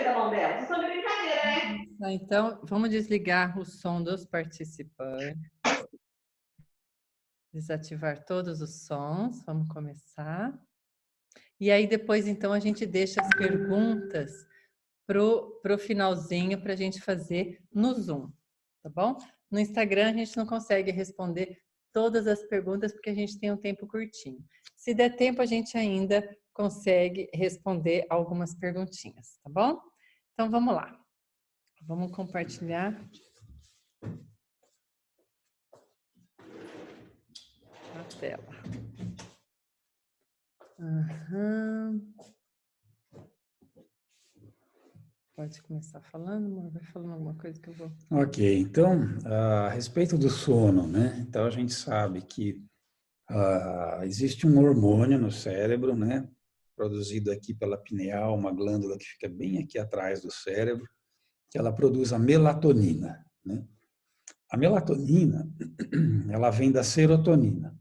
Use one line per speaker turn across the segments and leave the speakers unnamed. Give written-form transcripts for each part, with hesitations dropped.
da mão dela. Vocês estão de brincadeira, né?
Então, vamos desligar o som dos participantes. Desativar todos os sons. Vamos começar. E aí, depois, então, a gente deixa as perguntas pro finalzinho para a gente fazer no Zoom, tá bom? No Instagram, a gente não consegue responder todas as perguntas porque a gente tem um tempo curtinho. Se der tempo, a gente ainda consegue responder algumas perguntinhas, tá bom? Então, vamos lá. Vamos compartilhar a tela. Pode começar falando, amor? Vai falando alguma coisa que eu vou...
Ok, então, a respeito do sono, né? Então, a gente sabe que existe um hormônio no cérebro, né? Produzido aqui pela pineal, uma glândula que fica bem aqui atrás do cérebro, que ela produz a melatonina, né? A melatonina, ela vem da serotonina.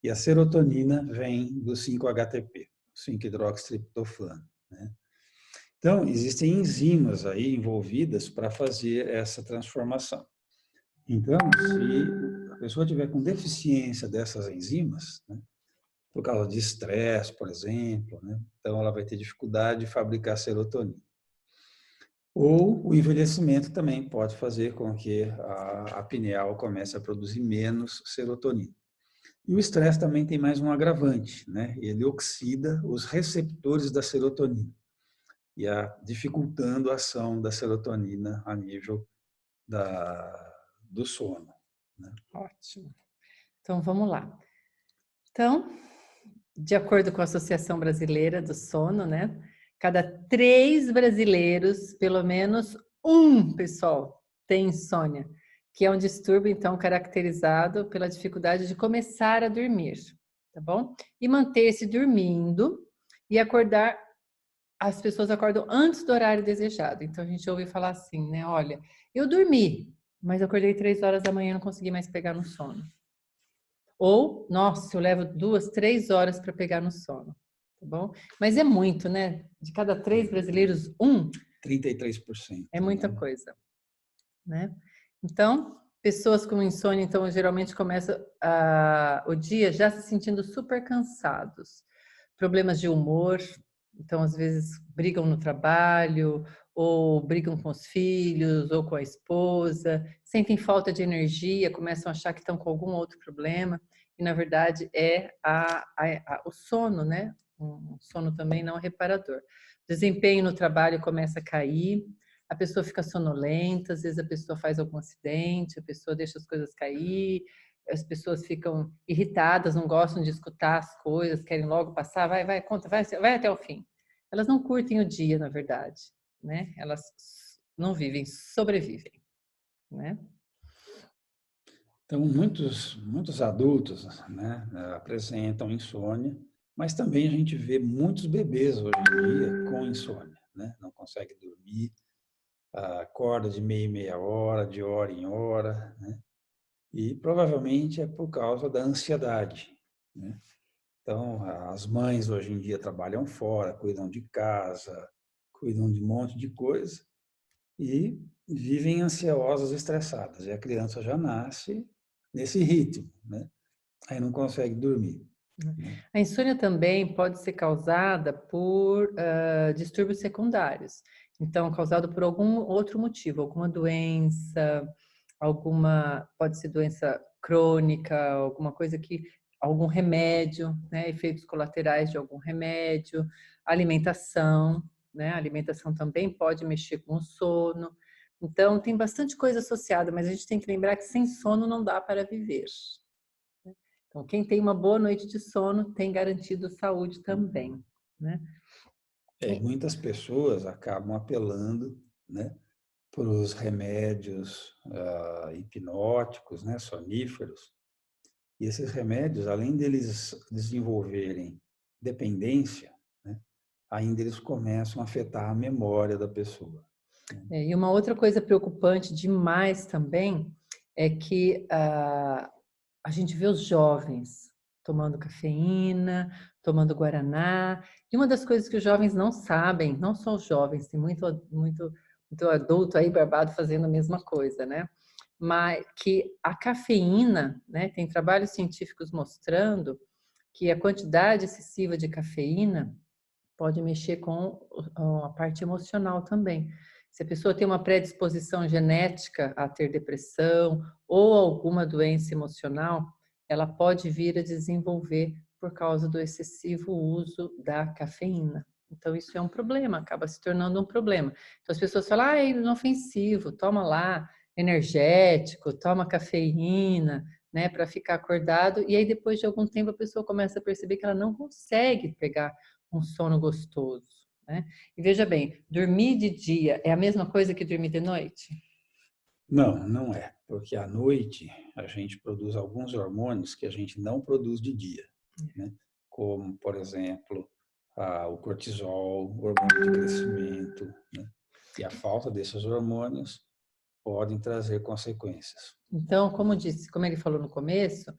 E a serotonina vem do 5-HTP, 5-hidroxitriptofano, né? Então, existem enzimas aí envolvidas para fazer essa transformação. Então, se a pessoa tiver com deficiência dessas enzimas, né, por causa de estresse, por exemplo, né, então ela vai ter dificuldade de fabricar serotonina. Ou o envelhecimento também pode fazer com que a pineal comece a produzir menos serotonina. E o estresse também tem mais um agravante, né? Ele oxida os receptores da serotonina, e dificultando a ação da serotonina a nível do sono, né?
Ótimo. Então, vamos lá. Então, de acordo com a Associação Brasileira do Sono, né? Cada 3 brasileiros, pelo menos um, pessoal, tem insônia, que é um distúrbio, então, caracterizado pela dificuldade de começar a dormir, tá bom? E manter-se dormindo e acordar. As pessoas acordam antes do horário desejado. Então, a gente ouve falar assim, né? Olha, eu dormi, mas eu acordei 3 horas da manhã e não consegui mais pegar no sono. Ou, nossa, eu levo 2, 3 horas para pegar no sono, tá bom? Mas é muito, né? De cada 3 brasileiros, 1.
33%.
É muita coisa, né? Então, pessoas com insônia, então, geralmente começam o dia já se sentindo super cansados. Problemas de humor, então, às vezes, brigam no trabalho, ou brigam com os filhos, ou com a esposa, sentem falta de energia, começam a achar que estão com algum outro problema, e, na verdade, é o sono, né? Um sono também não reparador. O desempenho no trabalho começa a cair, a pessoa fica sonolenta, às vezes a pessoa faz algum acidente, a pessoa deixa as coisas cair, as pessoas ficam irritadas, não gostam de escutar as coisas, querem logo passar, vai, conta, vai até o fim. Elas não curtem o dia, na verdade, né? Elas não vivem, sobrevivem, né?
Então, muitos adultos, né, apresentam insônia, mas também a gente vê muitos bebês hoje em dia com insônia, né? Não consegue dormir, acorda de meia em meia hora, de hora em hora, né? E provavelmente é por causa da ansiedade, né? Então, as mães hoje em dia trabalham fora, cuidam de casa, cuidam de um monte de coisa e vivem ansiosas, estressadas. E a criança já nasce nesse ritmo, né? Aí não consegue dormir.
A insônia também pode ser causada por distúrbios secundários. Então, causado por algum outro motivo, alguma doença, pode ser doença crônica, alguma coisa algum remédio, né? Efeitos colaterais de algum remédio, alimentação, né? A alimentação também pode mexer com o sono. Então, tem bastante coisa associada, mas a gente tem que lembrar que sem sono não dá para viver. Então, quem tem uma boa noite de sono tem garantido saúde também, né?
Muitas pessoas acabam apelando, né, para os remédios hipnóticos, né, soníferos. E esses remédios, além deles desenvolverem dependência, né, ainda eles começam a afetar a memória da pessoa.
E uma outra coisa preocupante demais também é que a gente vê os jovens tomando cafeína, tomando guaraná. E uma das coisas que os jovens não sabem, não só os jovens, tem muito adulto aí barbado fazendo a mesma coisa, né? Mas que a cafeína, né? Tem trabalhos científicos mostrando que a quantidade excessiva de cafeína pode mexer com a parte emocional também. Se a pessoa tem uma predisposição genética a ter depressão ou alguma doença emocional, ela pode vir a desenvolver por causa do excessivo uso da cafeína. Então, isso é um problema, acaba se tornando um problema. Então, as pessoas falam, é inofensivo, toma lá energético, toma cafeína, né, para ficar acordado. E aí, depois de algum tempo, a pessoa começa a perceber que ela não consegue pegar um sono gostoso, né? E veja bem, dormir de dia é a mesma coisa que dormir de noite?
Não, não é, porque à noite a gente produz alguns hormônios que a gente não produz de dia, né? Como, por exemplo, o cortisol, o hormônio de crescimento, né? E a falta desses hormônios podem trazer consequências.
Então, como ele falou no começo,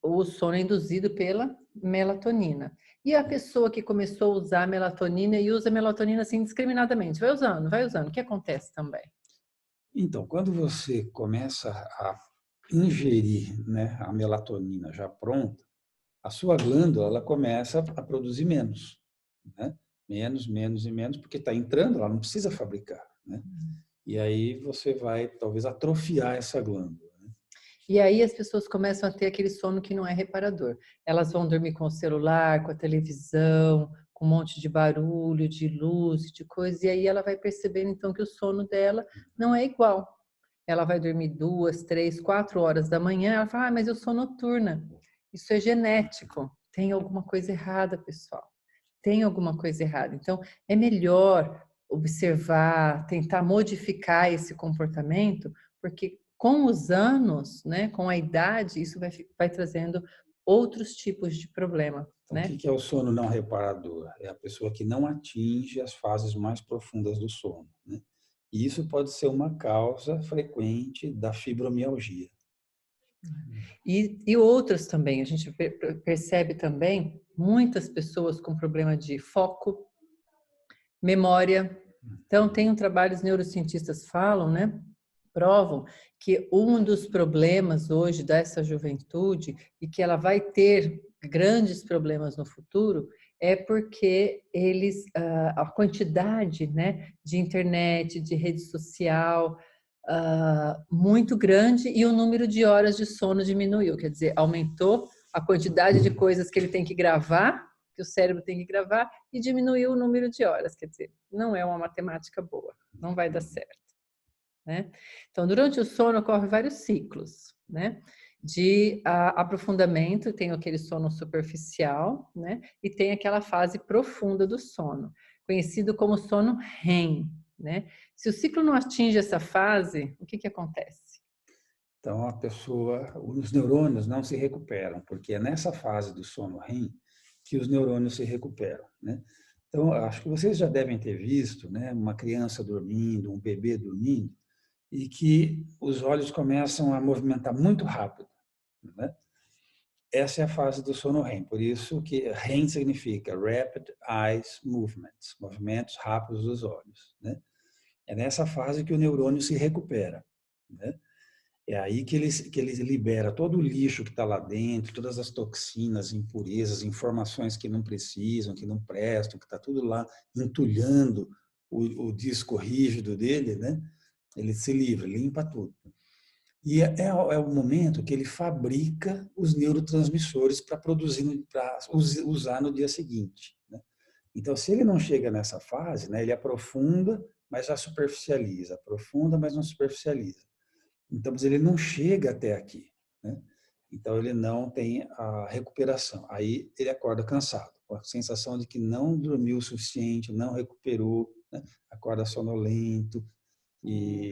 o sono é induzido pela melatonina. E a pessoa que começou a usar melatonina e usa melatonina assim indiscriminadamente, vai usando, o que acontece também?
Então, quando você começa a ingerir, né, a melatonina já pronta, a sua glândula ela começa a produzir menos, né? Menos, menos e menos, porque está entrando, ela não precisa fabricar, né? E aí você vai talvez atrofiar essa glândula. Né?
E aí as pessoas começam a ter aquele sono que não é reparador. Elas vão dormir com o celular, com a televisão, com um monte de barulho, de luz, de coisa, e aí ela vai percebendo então que o sono dela não é igual. Ela vai dormir 2, 3, 4 horas da manhã, ela fala, mas eu sou noturna. Isso é genético. Tem alguma coisa errada, pessoal. Tem alguma coisa errada. Então, é melhor observar, tentar modificar esse comportamento, porque com os anos, né, com a idade, isso vai trazendo outros tipos de problema.
Então,
Né?
o que é o sono não reparador? É a pessoa que não atinge as fases mais profundas do sono. Né? E isso pode ser uma causa frequente da fibromialgia.
E outras também, a gente percebe também muitas pessoas com problema de foco, memória. Então, tem trabalhos, neurocientistas falam, né? Provam que um dos problemas hoje dessa juventude e que ela vai ter grandes problemas no futuro é porque a quantidade, né, de internet, de rede social, muito grande e o número de horas de sono diminuiu, quer dizer, aumentou a quantidade de coisas que ele tem que gravar, que o cérebro tem que gravar, e diminuiu o número de horas, quer dizer, não é uma matemática boa, não vai dar certo. Né? Então, durante o sono ocorrem vários ciclos, né? De aprofundamento, tem aquele sono superficial, né? E tem aquela fase profunda do sono, conhecido como sono REM, né? Se o ciclo não atinge essa fase, o que acontece?
Então, os neurônios não se recuperam, porque é nessa fase do sono REM que os neurônios se recuperam, né? Então, acho que vocês já devem ter visto, né, uma criança dormindo, um bebê dormindo, e que os olhos começam a movimentar muito rápido, né? Essa é a fase do sono REM, por isso que REM significa Rapid Eyes Movements, movimentos rápidos dos olhos, né? É nessa fase que o neurônio se recupera, né? É aí que ele libera todo o lixo que está lá dentro, todas as toxinas, impurezas, informações que não precisam, que não prestam, que está tudo lá entulhando o disco rígido dele, né? Ele se livra, limpa tudo. E é o momento que ele fabrica os neurotransmissores para produzir, para usar no dia seguinte. Né? Então, se ele não chega nessa fase, né, ele aprofunda, mas já superficializa, aprofunda, mas não superficializa. Então, ele não chega até aqui. Né? Então, ele não tem a recuperação. Aí, ele acorda cansado, com a sensação de que não dormiu o suficiente, não recuperou, né? Acorda sonolento e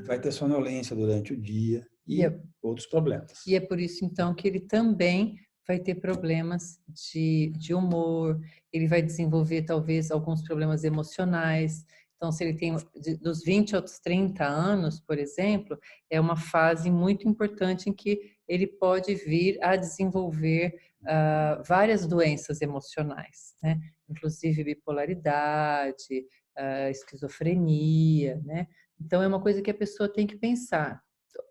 vai ter sonolência durante o dia e outros problemas.
E é por isso, então, que ele também vai ter problemas de humor, ele vai desenvolver, talvez, alguns problemas emocionais. Então, se ele tem dos 20 aos 30 anos, por exemplo, é uma fase muito importante em que ele pode vir a desenvolver várias doenças emocionais, né? Inclusive bipolaridade, esquizofrenia, né? Então, é uma coisa que a pessoa tem que pensar.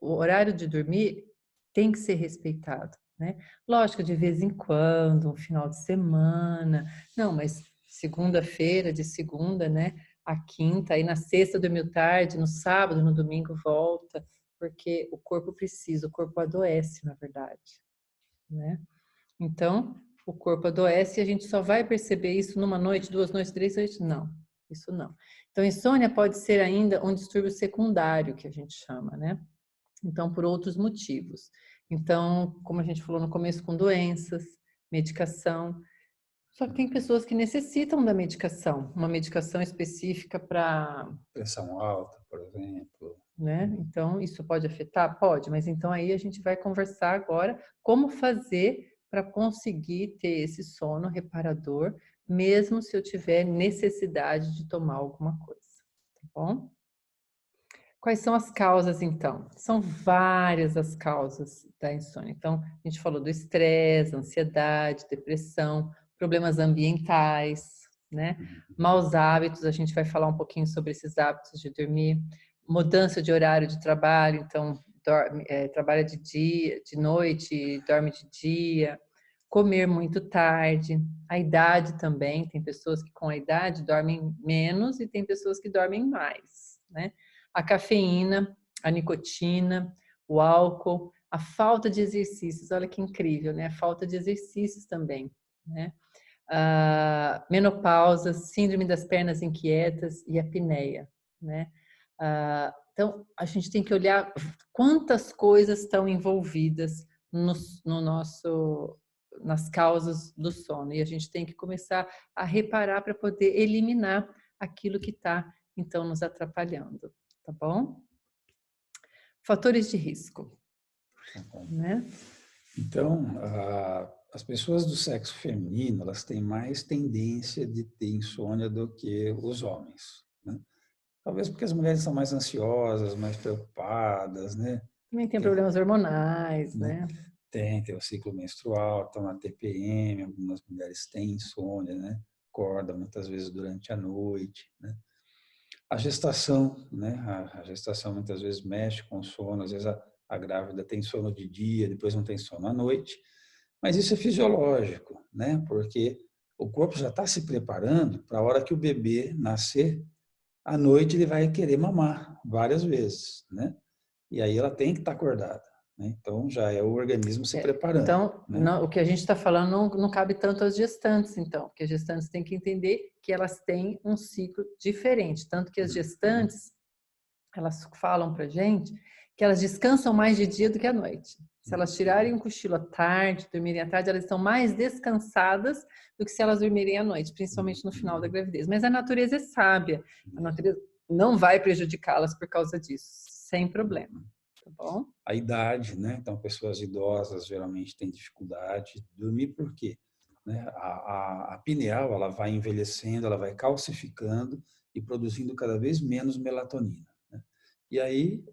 O horário de dormir tem que ser respeitado, né? Lógico, de vez em quando, um final de semana. Não, mas segunda-feira, de segunda, né? A quinta, aí na sexta dormiu tarde, no sábado, no domingo volta, porque o corpo precisa, o corpo adoece, na verdade, né? Então, o corpo adoece e a gente só vai perceber isso numa noite, 2 noites, 3 noites? Não, isso não. Então, insônia pode ser ainda um distúrbio secundário, que a gente chama, né? Então, por outros motivos. Então, como a gente falou no começo, com doenças, medicação. Só que tem pessoas que necessitam da medicação, uma medicação específica para...
Pressão alta, por exemplo.
Né? Então, isso pode afetar? Pode, mas então aí a gente vai conversar agora como fazer para conseguir ter esse sono reparador, mesmo se eu tiver necessidade de tomar alguma coisa, tá bom? Quais são as causas, então? São várias as causas da insônia. Então, a gente falou do estresse, ansiedade, depressão, problemas ambientais, né? Maus hábitos, a gente vai falar um pouquinho sobre esses hábitos de dormir. Mudança de horário de trabalho, então, trabalha de dia, de noite, dorme de dia. Comer muito tarde. A idade também, tem pessoas que com a idade dormem menos e tem pessoas que dormem mais, né? A cafeína, a nicotina, o álcool, a falta de exercícios, olha que incrível, né? A falta de exercícios também, né? A menopausa, síndrome das pernas inquietas e apneia, né? Então, a gente tem que olhar quantas coisas estão envolvidas nas causas do sono, e a gente tem que começar a reparar para poder eliminar aquilo que está, então, nos atrapalhando. Tá bom? Fatores de risco, né?
Então, as pessoas do sexo feminino, elas têm mais tendência de ter insônia do que os homens, né? Talvez porque as mulheres são mais ansiosas, mais preocupadas, né?
Também tem problemas hormonais,
né?
né?
Tem o ciclo menstrual, toma TPM, algumas mulheres têm insônia, né? Acorda muitas vezes durante a noite, né? A gestação, né? A gestação muitas vezes mexe com o sono, às vezes a grávida tem sono de dia, depois não tem sono à noite, mas isso é fisiológico, né? Porque o corpo já está se preparando para a hora que o bebê nascer, à noite ele vai querer mamar várias vezes, né? E aí ela tem que estar acordada, né? Então já é o organismo se preparando.
Então,
né?
não, o que a gente está falando não cabe tanto às gestantes, então, porque as gestantes têm que entender que elas têm um ciclo diferente, tanto que as gestantes, elas falam para gente que elas descansam mais de dia do que à noite. Se elas tirarem um cochilo à tarde, dormirem à tarde, elas estão mais descansadas do que se elas dormirem à noite, principalmente no final da gravidez. Mas a natureza é sábia, a natureza não vai prejudicá-las por causa disso, sem problema, tá bom?
A idade, né? Então, pessoas idosas geralmente têm dificuldade de dormir, por quê? Né? A pineal, ela vai envelhecendo, ela vai calcificando e produzindo cada vez menos melatonina, né? E aí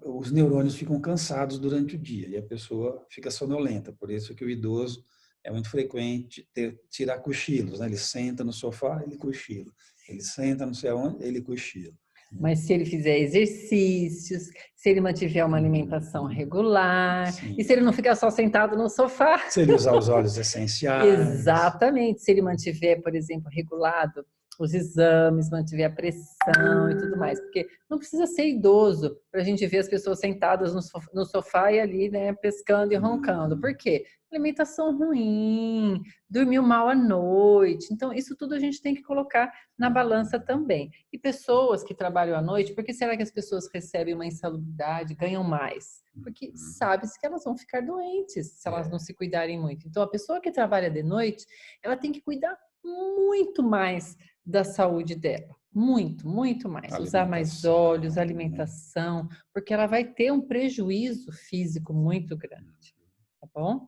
os neurônios ficam cansados durante o dia e a pessoa fica sonolenta. Por isso que o idoso é muito frequente tirar cochilos, né? Ele senta no sofá, ele cochila. Ele senta não sei aonde, ele cochila.
Mas se ele fizer exercícios, se ele mantiver uma alimentação regular,
Sim.
E se ele não ficar só sentado no sofá.
Se ele usar os óleos essenciais.
Exatamente. Se ele mantiver, por exemplo, regulado os exames, mantiver a pressão e tudo mais. Porque não precisa ser idoso para a gente ver as pessoas sentadas no sofá e ali, né, pescando e roncando. Por quê? Alimentação ruim, dormiu mal à noite. Então, isso tudo a gente tem que colocar na balança também. E pessoas que trabalham à noite, por que será que as pessoas recebem uma insalubridade, ganham mais? Porque sabe-se que elas vão ficar doentes se elas não se cuidarem muito. Então, a pessoa que trabalha de noite, ela tem que cuidar muito mais da saúde dela. Muito, muito mais. Usar mais óleos, alimentação, porque ela vai ter um prejuízo físico muito grande. Tá bom?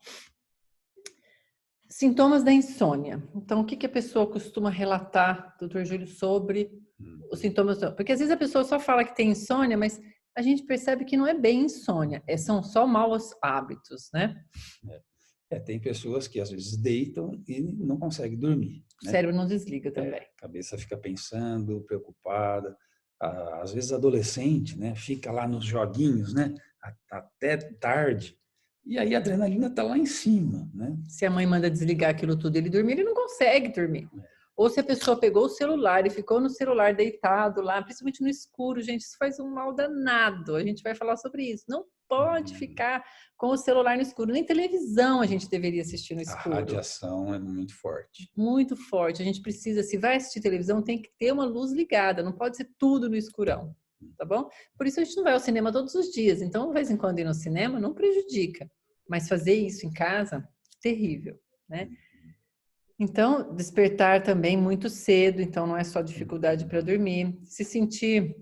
Sintomas da insônia. Então, o que a pessoa costuma relatar, doutor Júlio, sobre os sintomas? Porque às vezes a pessoa só fala que tem insônia, mas a gente percebe que não é bem insônia, são só maus hábitos, né?
Tem pessoas que às vezes deitam e não conseguem dormir,
O
né?
cérebro não desliga também.
A cabeça fica pensando, preocupada. Às vezes adolescente, né, fica lá nos joguinhos, né, até tarde. E aí a adrenalina está lá em cima, né?
Se a mãe manda desligar aquilo tudo, ele dormir, ele não consegue dormir. Ou se a pessoa pegou o celular e ficou no celular deitado lá, principalmente no escuro, gente, isso faz um mal danado. A gente vai falar sobre isso. Não pode ficar com o celular no escuro. Nem televisão a gente deveria assistir no
A
escuro.
radiação é muito forte.
Muito forte. A gente precisa, se vai assistir televisão, tem que ter uma luz ligada. Não pode ser tudo no escurão, tá bom? Por isso a gente não vai ao cinema todos os dias. Então, de vez em quando ir no cinema não prejudica. Mas fazer isso em casa, terrível, né? Então, despertar também muito cedo, então não é só dificuldade para dormir. Se sentir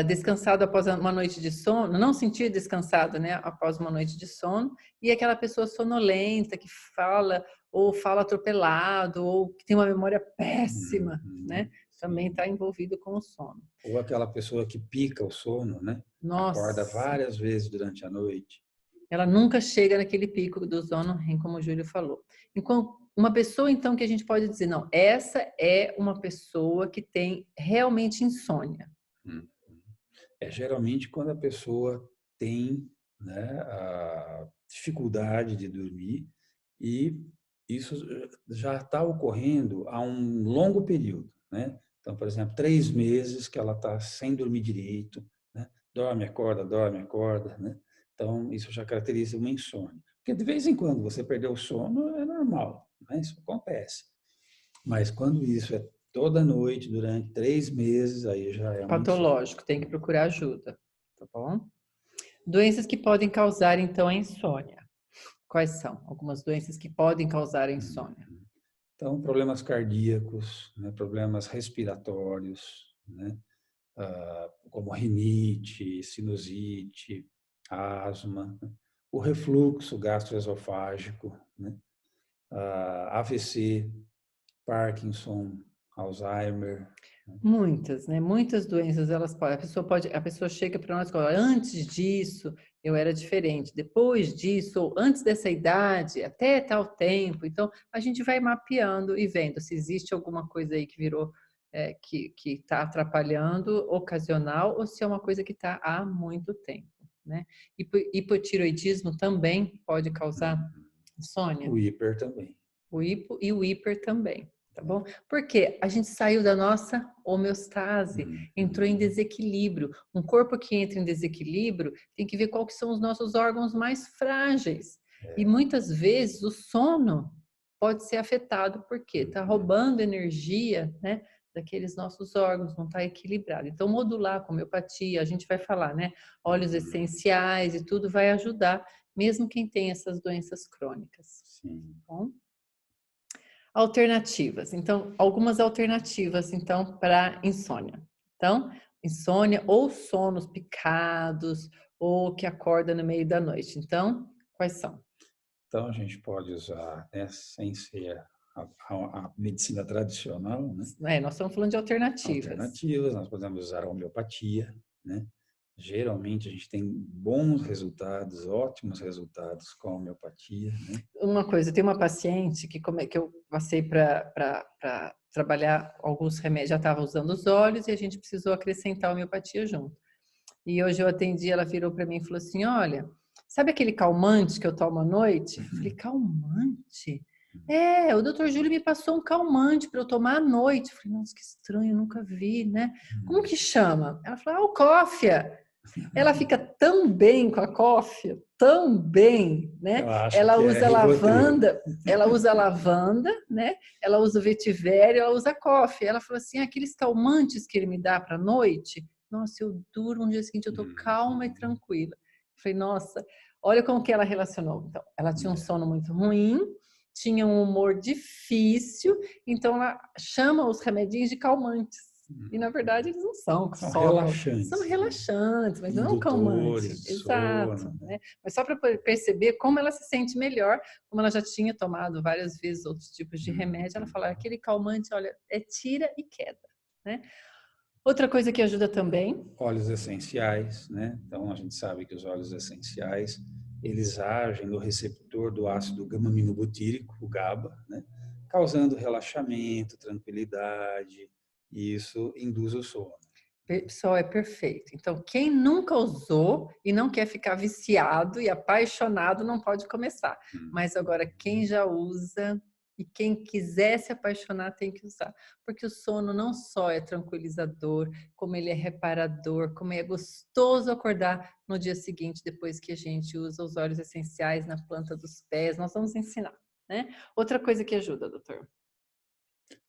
descansado após uma noite de sono, não sentir descansado, né, após uma noite de sono, e aquela pessoa sonolenta que fala ou fala atropelado ou que tem uma memória péssima, né, também está envolvido com o sono.
Ou aquela pessoa que pica o sono, né?
Nossa.
Acorda várias vezes durante a noite.
Ela nunca chega naquele pico do sono REM, como o Júlio falou. Enquanto uma pessoa, então, que a gente pode dizer, não, essa é uma pessoa que tem realmente insônia.
Geralmente quando a pessoa tem, né, a dificuldade de dormir e isso já está ocorrendo há um longo período, né? Então, por exemplo, 3 meses que ela está sem dormir direito, né? Dorme, acorda, né? Então, isso já caracteriza uma insônia. Porque de vez em quando você perdeu o sono, é normal, né? Isso acontece. Mas quando isso é toda noite, durante 3 meses, aí já é uma
patológico,
insônia.
tem que procurar ajuda, tá bom? Doenças que podem causar, então, a insônia. Quais são? Algumas doenças que podem causar a insônia.
Então, problemas cardíacos, né, problemas respiratórios, né, como rinite, sinusite, asma, né, o refluxo gastroesofágico, né, AVC, Parkinson, Alzheimer.
Muitas, né? Muitas doenças, elas podem, a pessoa chega para nós e fala, antes disso eu era diferente, depois disso, ou antes dessa idade, até tal tempo. Então, a gente vai mapeando e vendo se existe alguma coisa aí que virou, que está atrapalhando, ocasional, ou se é uma coisa que está há muito tempo, né? Hipotiroidismo também pode causar insônia.
O hiper também.
O hipo e o hiper também, tá bom? Porque a gente saiu da nossa homeostase, entrou em desequilíbrio. Um corpo que entra em desequilíbrio tem que ver quais são os nossos órgãos mais frágeis. E muitas vezes o sono pode ser afetado porque está roubando energia, né, daqueles nossos órgãos, não está equilibrado. Então, modular com homeopatia, a gente vai falar, né, óleos essenciais e tudo vai ajudar, mesmo quem tem essas doenças crônicas.
Sim.
Bom? Alternativas. Então, algumas alternativas, então, para insônia. Então, insônia ou sonos picados ou que acorda no meio da noite. Então, quais são?
Então, a gente pode usar, né, sem ser a medicina tradicional, né?
Nós estamos falando de alternativas.
Alternativas, nós podemos usar a homeopatia, né? Geralmente a gente tem bons resultados, ótimos resultados com a homeopatia, né?
Uma coisa, tem uma paciente que eu passei para trabalhar alguns remédios, já estava usando os óleos e a gente precisou acrescentar a homeopatia junto. E hoje eu atendi, ela virou para mim e falou assim, olha, sabe aquele calmante que eu tomo à noite? Eu falei, calmante? O doutor Júlio me passou um calmante para eu tomar à noite. Eu falei, nossa, que estranho, nunca vi, né? Como que chama? Ela falou, o cófia. Ela fica tão bem com a cófia, tão bem, né? Ela usa lavanda, né? Ela usa o vetiver, ela usa cófia. Ela falou assim, aqueles calmantes que ele me dá para a noite, nossa, eu durmo no dia seguinte, eu tô calma e tranquila. Eu falei, nossa, olha como que ela relacionou. Então, ela tinha um sono muito ruim, tinha um humor difícil, então ela chama os remedinhos de calmantes. E na verdade eles não são
relaxantes.
São relaxantes, mas não é um calmante. Exato.
Sono,
né? Mas só para perceber como ela se sente melhor, como ela já tinha tomado várias vezes outros tipos de remédio, ela fala, aquele calmante, olha, é tira e queda, né? Outra coisa que ajuda também.
Óleos essenciais, né? Então a gente sabe que os óleos essenciais, eles agem no receptor do ácido gama-aminobutírico, o GABA, né? Causando relaxamento, tranquilidade, e isso induz o sono.
Pessoal, é perfeito. Então, quem nunca usou e não quer ficar viciado e apaixonado, não pode começar. Mas agora, quem já usa e quem quiser se apaixonar, tem que usar. Porque o sono não só é tranquilizador, como ele é reparador, como é gostoso acordar no dia seguinte, depois que a gente usa os óleos essenciais na planta dos pés. Nós vamos ensinar, né? Outra coisa que ajuda, doutor.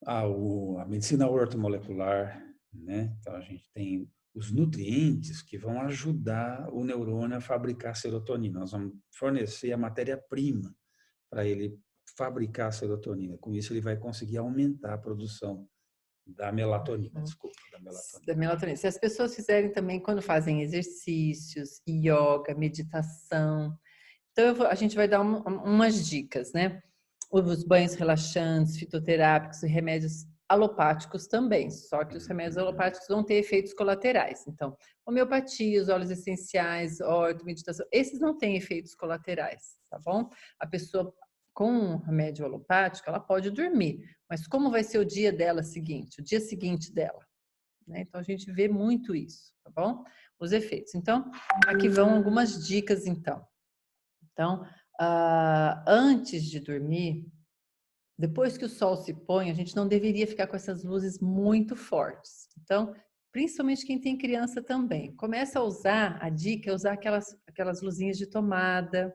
A medicina ortomolecular, né? Então a gente tem os nutrientes que vão ajudar o neurônio a fabricar serotonina. Nós vamos fornecer a matéria-prima para ele fabricar a serotonina. Com isso ele vai conseguir aumentar a produção da melatonina, da melatonina.
Da melatonina. Se as pessoas fizerem também quando fazem exercícios, yoga, meditação, então a gente vai dar umas dicas, né? Os banhos relaxantes, fitoterápicos e remédios alopáticos também, só que os remédios alopáticos vão ter efeitos colaterais. Então, homeopatia, os óleos essenciais, orto, meditação, esses não têm efeitos colaterais, tá bom? A pessoa com um remédio alopático, ela pode dormir, mas como vai ser o dia dela seguinte, o dia seguinte dela? Né? Então, a gente vê muito isso, tá bom? Os efeitos. Então, aqui vão algumas dicas, então. Então, antes de dormir, depois que o sol se põe, a gente não deveria ficar com essas luzes muito fortes. Então, principalmente quem tem criança também, começa a usar, a dica é usar aquelas luzinhas de tomada,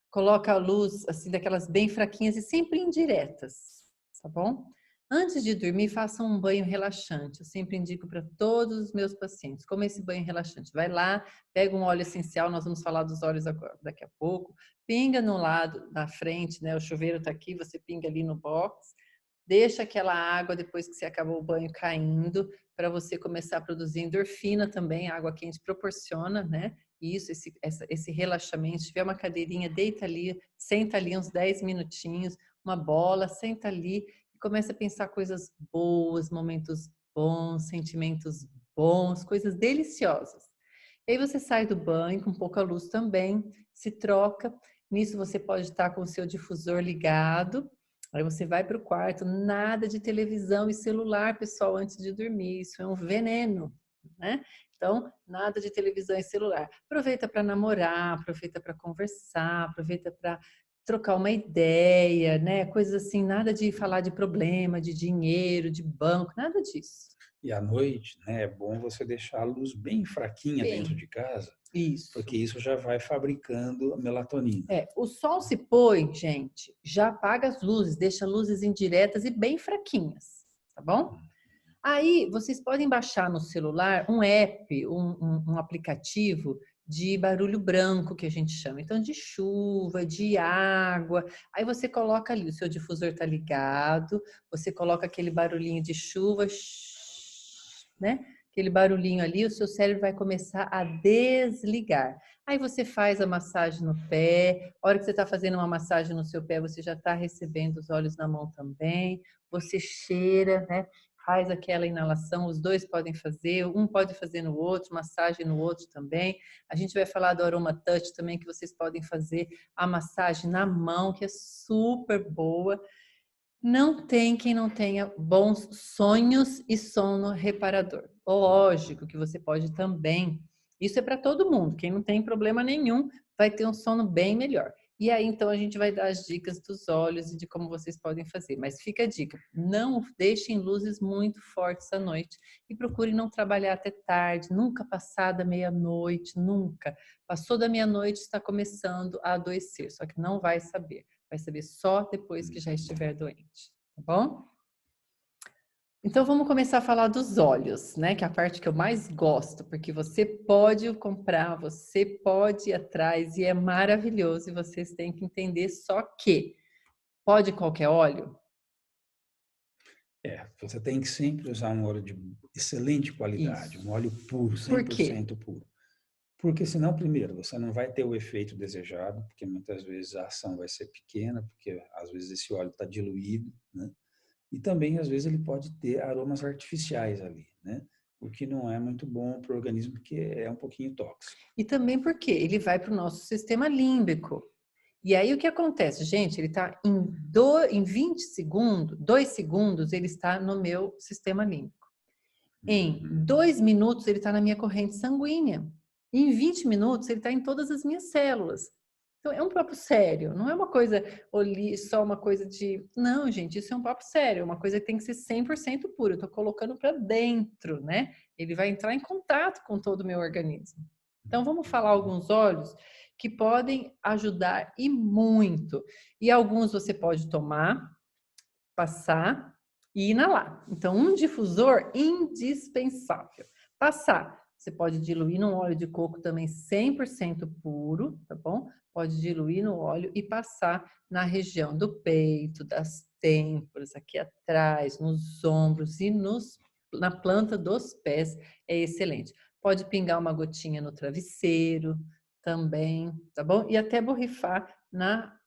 coloca a luz assim daquelas bem fraquinhas e sempre indiretas, tá bom? Antes de dormir, faça um banho relaxante. Eu sempre indico para todos os meus pacientes, como esse banho relaxante. Vai lá, pega um óleo essencial, nós vamos falar dos óleos agora, daqui a pouco, pinga no lado, na frente, né? O chuveiro está aqui, você pinga ali no box, deixa aquela água depois que você acabou o banho caindo, para você começar a produzir endorfina também, a água quente proporciona, né? Isso, esse relaxamento. Se tiver uma cadeirinha, deita ali, senta ali uns 10 minutinhos, uma bola, senta ali e começa a pensar coisas boas, momentos bons, sentimentos bons, coisas deliciosas. E aí você sai do banho com pouca luz também, se troca. Nisso você pode estar com o seu difusor ligado. Aí você vai para o quarto, nada de televisão e celular, pessoal, antes de dormir. Isso é um veneno, né? Então, nada de televisão e celular. Aproveita para namorar, aproveita para conversar, aproveita para trocar uma ideia, né? Coisas assim, nada de falar de problema, de dinheiro, de banco, nada disso.
E à noite, né, é bom você deixar a luz bem fraquinha dentro de casa,
Isso.
porque isso já vai fabricando a melatonina.
O sol se põe, gente, já apaga as luzes, deixa luzes indiretas e bem fraquinhas, tá bom? Aí vocês podem baixar no celular um app, um aplicativo de barulho branco que a gente chama, então de chuva, de água. Aí você coloca ali, o seu difusor tá ligado, você coloca aquele barulhinho de chuva, né? Aquele barulhinho ali, o seu cérebro vai começar a desligar. Aí você faz a massagem no pé, a hora que você está fazendo uma massagem no seu pé, você já está recebendo os óleos na mão também, você cheira, né? Faz aquela inalação, os dois podem fazer, um pode fazer no outro, massagem no outro também. A gente vai falar do Aroma Touch também, que vocês podem fazer a massagem na mão, que é super boa. Não tem quem não tenha bons sonhos e sono reparador. Lógico que você pode também. Isso é para todo mundo. Quem não tem problema nenhum vai ter um sono bem melhor. E aí, então, a gente vai dar as dicas dos olhos e de como vocês podem fazer. Mas fica a dica: não deixem luzes muito fortes à noite e procurem não trabalhar até tarde, nunca passar da meia-noite, nunca. Passou da meia-noite, está começando a adoecer, só que não vai saber. Vai saber só depois que já estiver doente, tá bom? Então vamos começar a falar dos óleos, né? Que é a parte que eu mais gosto, porque você pode comprar, você pode ir atrás e é maravilhoso e vocês têm que entender só que pode qualquer óleo?
Você tem que sempre usar um óleo de excelente qualidade,
Isso.
um óleo puro,
Por quê?
100% puro. Porque senão, primeiro, você não vai ter o efeito desejado, porque muitas vezes a ação vai ser pequena, porque às vezes esse óleo está diluído, né? E também, às vezes, ele pode ter aromas artificiais ali, né? o que não é muito bom para o organismo, porque é um pouquinho tóxico.
E também porque ele vai para o nosso sistema límbico. E aí o que acontece, gente? Ele está em 20 segundos, 2 segundos, ele está no meu sistema límbico. Em 2 minutos, ele está na minha corrente sanguínea. E em 20 minutos, ele está em todas as minhas células. Então, é um papo sério. Não é uma coisa, só uma coisa de... Não, gente, isso é um papo sério. É uma coisa que tem que ser 100% puro. Eu estou colocando para dentro, né? Ele vai entrar em contato com todo o meu organismo. Então, vamos falar alguns óleos que podem ajudar e muito. E alguns você pode tomar, passar e inalar. Então, um difusor indispensável. Passar, você pode diluir num óleo de coco também 100% puro, tá bom? Pode diluir no óleo e passar na região do peito, das têmporas, aqui atrás, nos ombros e na planta dos pés, é excelente. Pode pingar uma gotinha no travesseiro também, tá bom? E até borrifar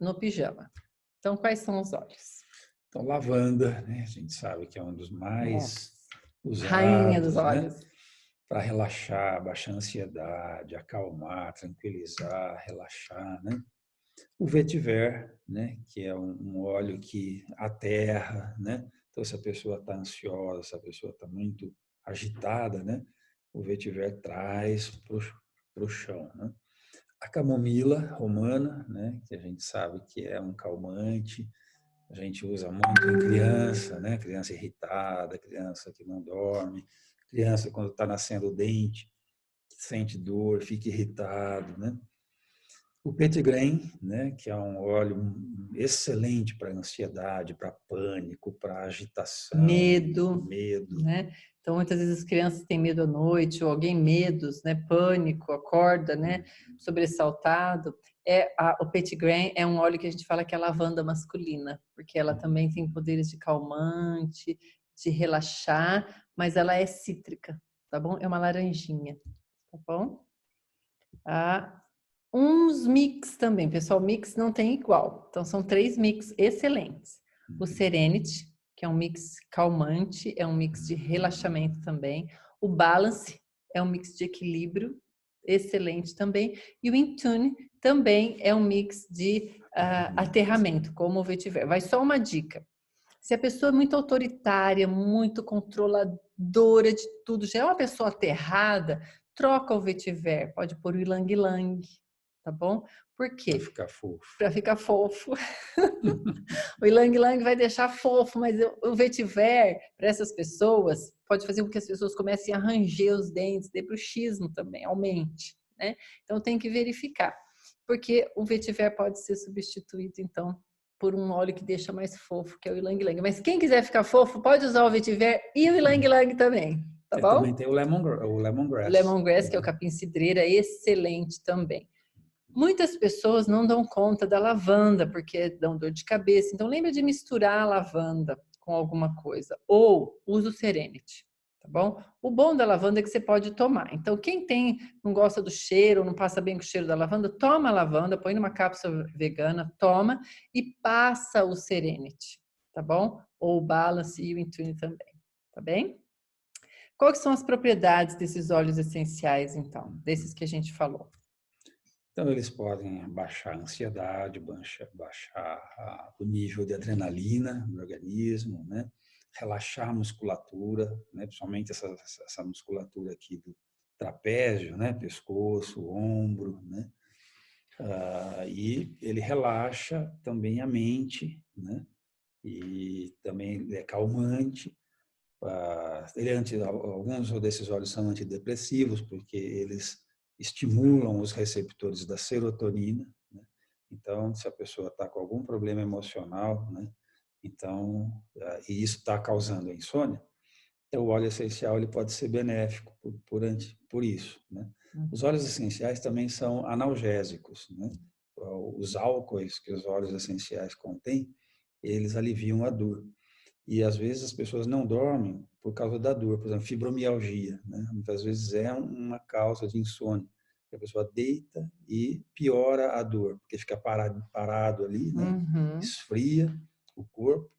no pijama. Então, quais são os óleos?
Então, lavanda, né? A gente sabe que é um dos mais
Rainha dos
usados, né?
óleos.
Para relaxar, baixar a ansiedade, acalmar, tranquilizar, relaxar, né? O vetiver, né? Que é um óleo que aterra, né? Então, se a pessoa está ansiosa, se a pessoa está muito agitada, né? O vetiver traz para o chão, né? A camomila romana, né? Que a gente sabe que é um calmante. A gente usa muito em criança, né? Criança irritada, criança que não dorme, criança quando está nascendo o dente, sente dor, fica irritado, né? O petitgrain, né? Que é um óleo excelente para ansiedade, para pânico, para agitação,
Medo,
medo.
né? Então, muitas vezes as crianças têm medo à noite, ou alguém medos, né? Pânico, acorda, né? Sobressaltado. O petitgrain é um óleo que a gente fala que é a lavanda masculina, porque ela também tem poderes de calmante, de relaxar, mas ela é cítrica, tá bom? É uma laranjinha, tá bom? Uns mix também, pessoal, mix não tem igual. Então, são 3 mix excelentes. O Serenity, que é um mix calmante, é um mix de relaxamento também. O Balance é um mix de equilíbrio, excelente também. E o Intune também é um mix de aterramento, como o vetiver. Vai só uma dica. Se a pessoa é muito autoritária, muito controladora de tudo, já é uma pessoa aterrada, troca o vetiver, pode pôr o ylang-ylang, tá bom? Por quê?
Para ficar fofo.
Para ficar fofo. O ylang-ylang vai deixar fofo, mas o vetiver, para essas pessoas, pode fazer com que as pessoas comecem a ranger os dentes, dê bruxismo também, aumente, né? Então tem que verificar, porque o vetiver pode ser substituído, então, por um óleo que deixa mais fofo, que é o ylang-ylang. Mas quem quiser ficar fofo, pode usar o vetiver e o ylang-ylang também, tá bom?
Também tem o lemongrass.
O lemongrass, que é o capim-cidreira, excelente também. Muitas pessoas não dão conta da lavanda, porque dão dor de cabeça. Então, lembra de misturar a lavanda com alguma coisa. Ou usa o Serenity, tá bom? O bom da lavanda é que você pode tomar. Então, quem não gosta do cheiro, não passa bem com o cheiro da lavanda, toma a lavanda, põe numa cápsula vegana, toma e passa o Serenity, tá bom? Ou o Balance e o Intune também, tá bem? Quais são as propriedades desses óleos essenciais, então? Desses que a gente falou?
Então, eles podem baixar a ansiedade, baixar o nível de adrenalina no organismo, né? Relaxar a musculatura, né? Principalmente essa musculatura aqui do trapézio, né? Pescoço, ombro, né? E ele relaxa também a mente, né? E também é calmante. Alguns desses óleos são antidepressivos, porque eles estimulam os receptores da serotonina, né? Então, se a pessoa está com algum problema emocional, né? Então, e isso está causando a insônia, então, o óleo essencial ele pode ser benéfico por isso, né? Os óleos essenciais também são analgésicos, né? Os álcoois que os óleos essenciais contêm, eles aliviam a dor. E às vezes as pessoas não dormem por causa da dor, por exemplo, fibromialgia, né? Muitas vezes é uma causa de insônia. A pessoa deita e piora a dor, porque fica parado ali, né? Esfria o corpo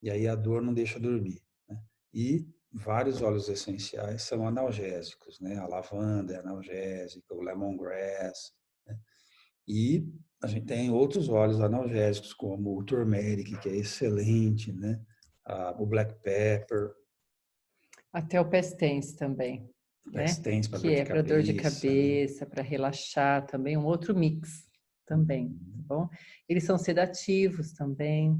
e aí a dor não deixa dormir, né? E vários óleos essenciais são analgésicos, né? A lavanda é analgésica, o lemongrass, né? E a gente tem outros óleos analgésicos, como o turmeric, que é excelente, né? O black pepper,
Até o Pestens também, né?
Pestens para
Que
dor de
é para dor de
cabeça, né?
cabeça, para relaxar também, um outro mix também, tá
Uhum.
bom? Eles são sedativos também.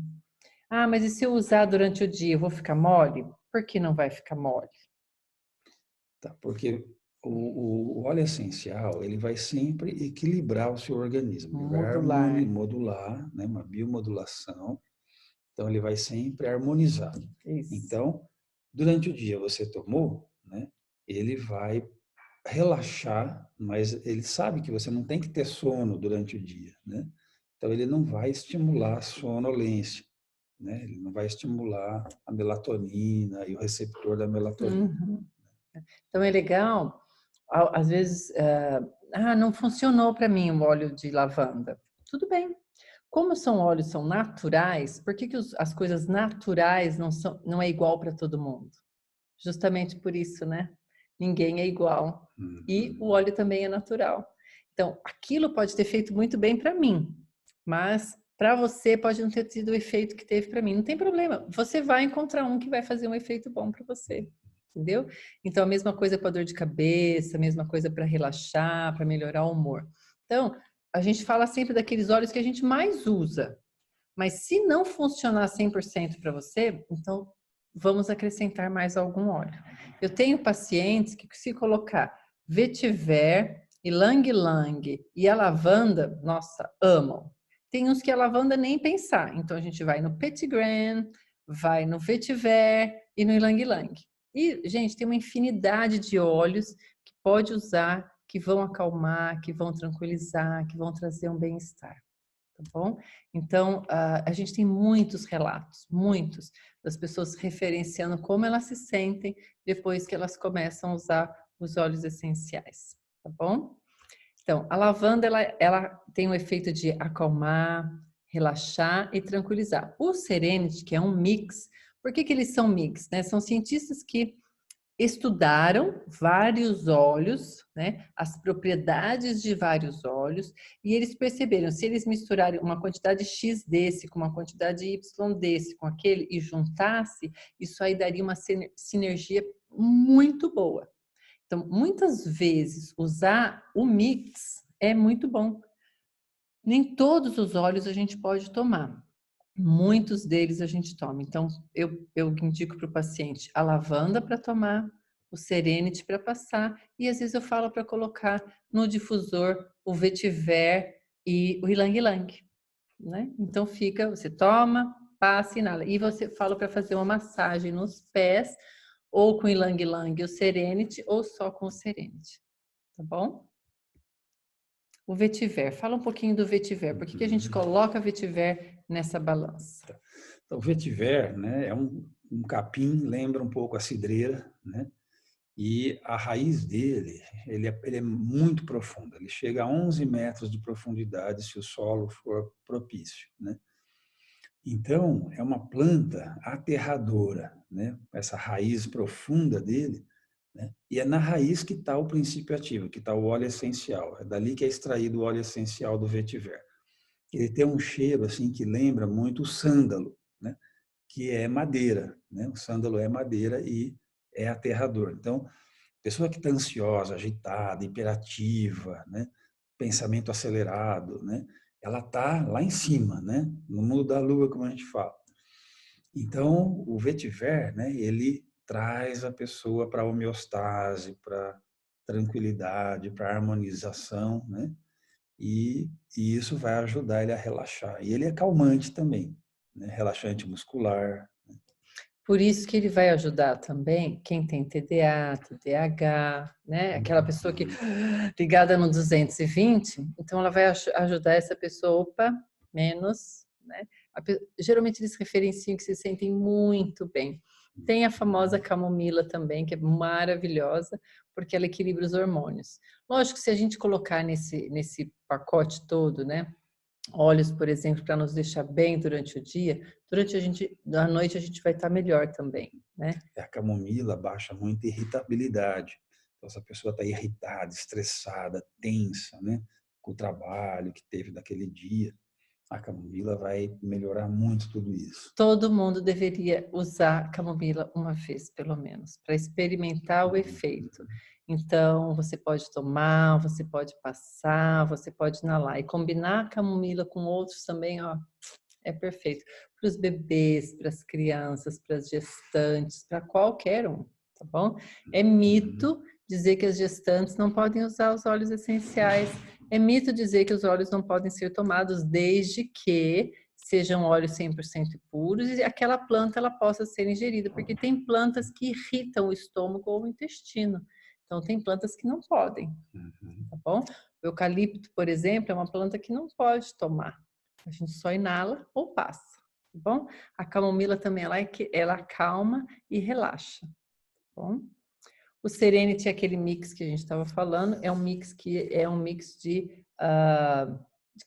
Ah, mas e se eu usar durante o dia, eu vou ficar mole? Por que não vai ficar mole?
Tá, porque o óleo essencial, ele vai sempre equilibrar o seu organismo, ele vai
Modular.
modular, né? Uma biomodulação, então ele vai sempre harmonizar.
Isso.
Então, durante o dia você tomou, né? Ele vai relaxar, mas ele sabe que você não tem que ter sono durante o dia, né? Então ele não vai estimular a sonolência, né? Ele não vai estimular a melatonina e o receptor da melatonina.
Uhum. Então é legal, às vezes, não funcionou para mim o óleo de lavanda. Tudo bem. Como são óleos, são naturais, por que que as coisas naturais não é igual para todo mundo? Justamente por isso, né? Ninguém é igual. E o
Uhum.
óleo também é natural. Então, aquilo pode ter feito muito bem para mim, mas para você pode não ter tido o efeito que teve para mim. Não tem problema. Você vai encontrar um que vai fazer um efeito bom para você. Entendeu? Então, a mesma coisa para dor de cabeça, a mesma coisa para relaxar, para melhorar o humor. Então, a gente fala sempre daqueles óleos que a gente mais usa. Mas se não funcionar 100% para você, então vamos acrescentar mais algum óleo. Eu tenho pacientes que se colocar vetiver, ylang-ylang e a lavanda, nossa, amam. Tem uns que a lavanda nem pensar, então a gente vai no petitgrain, vai no vetiver e no ylang-ylang. E, gente, tem uma infinidade de óleos que pode usar, que vão acalmar, que vão tranquilizar, que vão trazer um bem-estar. Tá bom? Então, a gente tem muitos relatos, muitos, das pessoas referenciando como elas se sentem depois que elas começam a usar os óleos essenciais, tá bom? Então, a lavanda, ela tem o efeito de acalmar, relaxar e tranquilizar. O Serenity, que é um mix, por que que eles são mix, né? São cientistas que estudaram vários óleos, né, as propriedades de vários óleos, e eles perceberam, se eles misturarem uma quantidade X desse com uma quantidade Y desse com aquele e juntasse, isso aí daria uma sinergia muito boa. Então, muitas vezes, usar o mix é muito bom. Nem todos os óleos a gente pode tomar. Muitos deles a gente toma. Então, eu indico para o paciente a lavanda para tomar, o Serenity para passar, e às vezes eu falo para colocar no difusor o vetiver e o ylang-ylang, né? Então fica, você toma, passa e inala. E você fala para fazer uma massagem nos pés, ou com o ylang-ylang e o Serenity, ou só com o Serenity, tá bom? O vetiver, fala um pouquinho do vetiver. Por que que a gente coloca vetiver nessa balança?
Então, o vetiver, né, é um capim, lembra um pouco a cidreira, né? E a raiz dele, ele é muito profundo, ele chega a 11 metros de profundidade se o solo for propício, né? Então, é uma planta aterradora, né? Essa raiz profunda dele, né? E é na raiz que está o princípio ativo, que está o óleo essencial. É dali que é extraído o óleo essencial do vetiver. Ele tem um cheiro assim que lembra muito o sândalo, né? Que é madeira, né? O sândalo é madeira e é aterrador. Então, pessoa que está ansiosa, agitada, hiperativa, né? Pensamento acelerado, né? Ela está lá em cima, né? No mundo da lua, como a gente fala. Então, o vetiver, né? Ele traz a pessoa para a homeostase, para tranquilidade, para harmonização, né? E isso vai ajudar ele a relaxar. E ele é calmante também, né? Relaxante muscular.
Por isso que ele vai ajudar também quem tem TDA, TDAH, né? Aquela pessoa que ligada no 220, então ela vai ajudar essa pessoa, opa, menos, né? Geralmente eles referenciam que se sentem muito bem. Tem a famosa camomila também, que é maravilhosa, porque ela equilibra os hormônios. Lógico que se a gente colocar nesse pacote todo, né? óleos, por exemplo, para nos deixar bem durante o dia, à noite a gente vai estar melhor também, né?
A camomila baixa muito a irritabilidade. Então, se a pessoa está irritada, estressada, tensa, né, com o trabalho que teve naquele dia, a camomila vai melhorar muito tudo isso.
Todo mundo deveria usar camomila uma vez, pelo menos, para experimentar o efeito. Então, você pode tomar, você pode passar, você pode inalar. E combinar a camomila com outros também, ó, é perfeito. Para os bebês, para as crianças, para as gestantes, para qualquer um, tá bom? É mito dizer que as gestantes não podem usar os óleos essenciais. É mito dizer que os óleos não podem ser tomados desde que sejam óleos 100% puros e aquela planta ela possa ser ingerida, porque tem plantas que irritam o estômago ou o intestino. Então, tem plantas que não podem, tá bom? O eucalipto, por exemplo, é uma planta que não pode tomar. A gente só inala ou passa, tá bom? A camomila também, ela acalma e relaxa, tá bom? O Serenity, aquele mix que a gente estava falando, é um mix de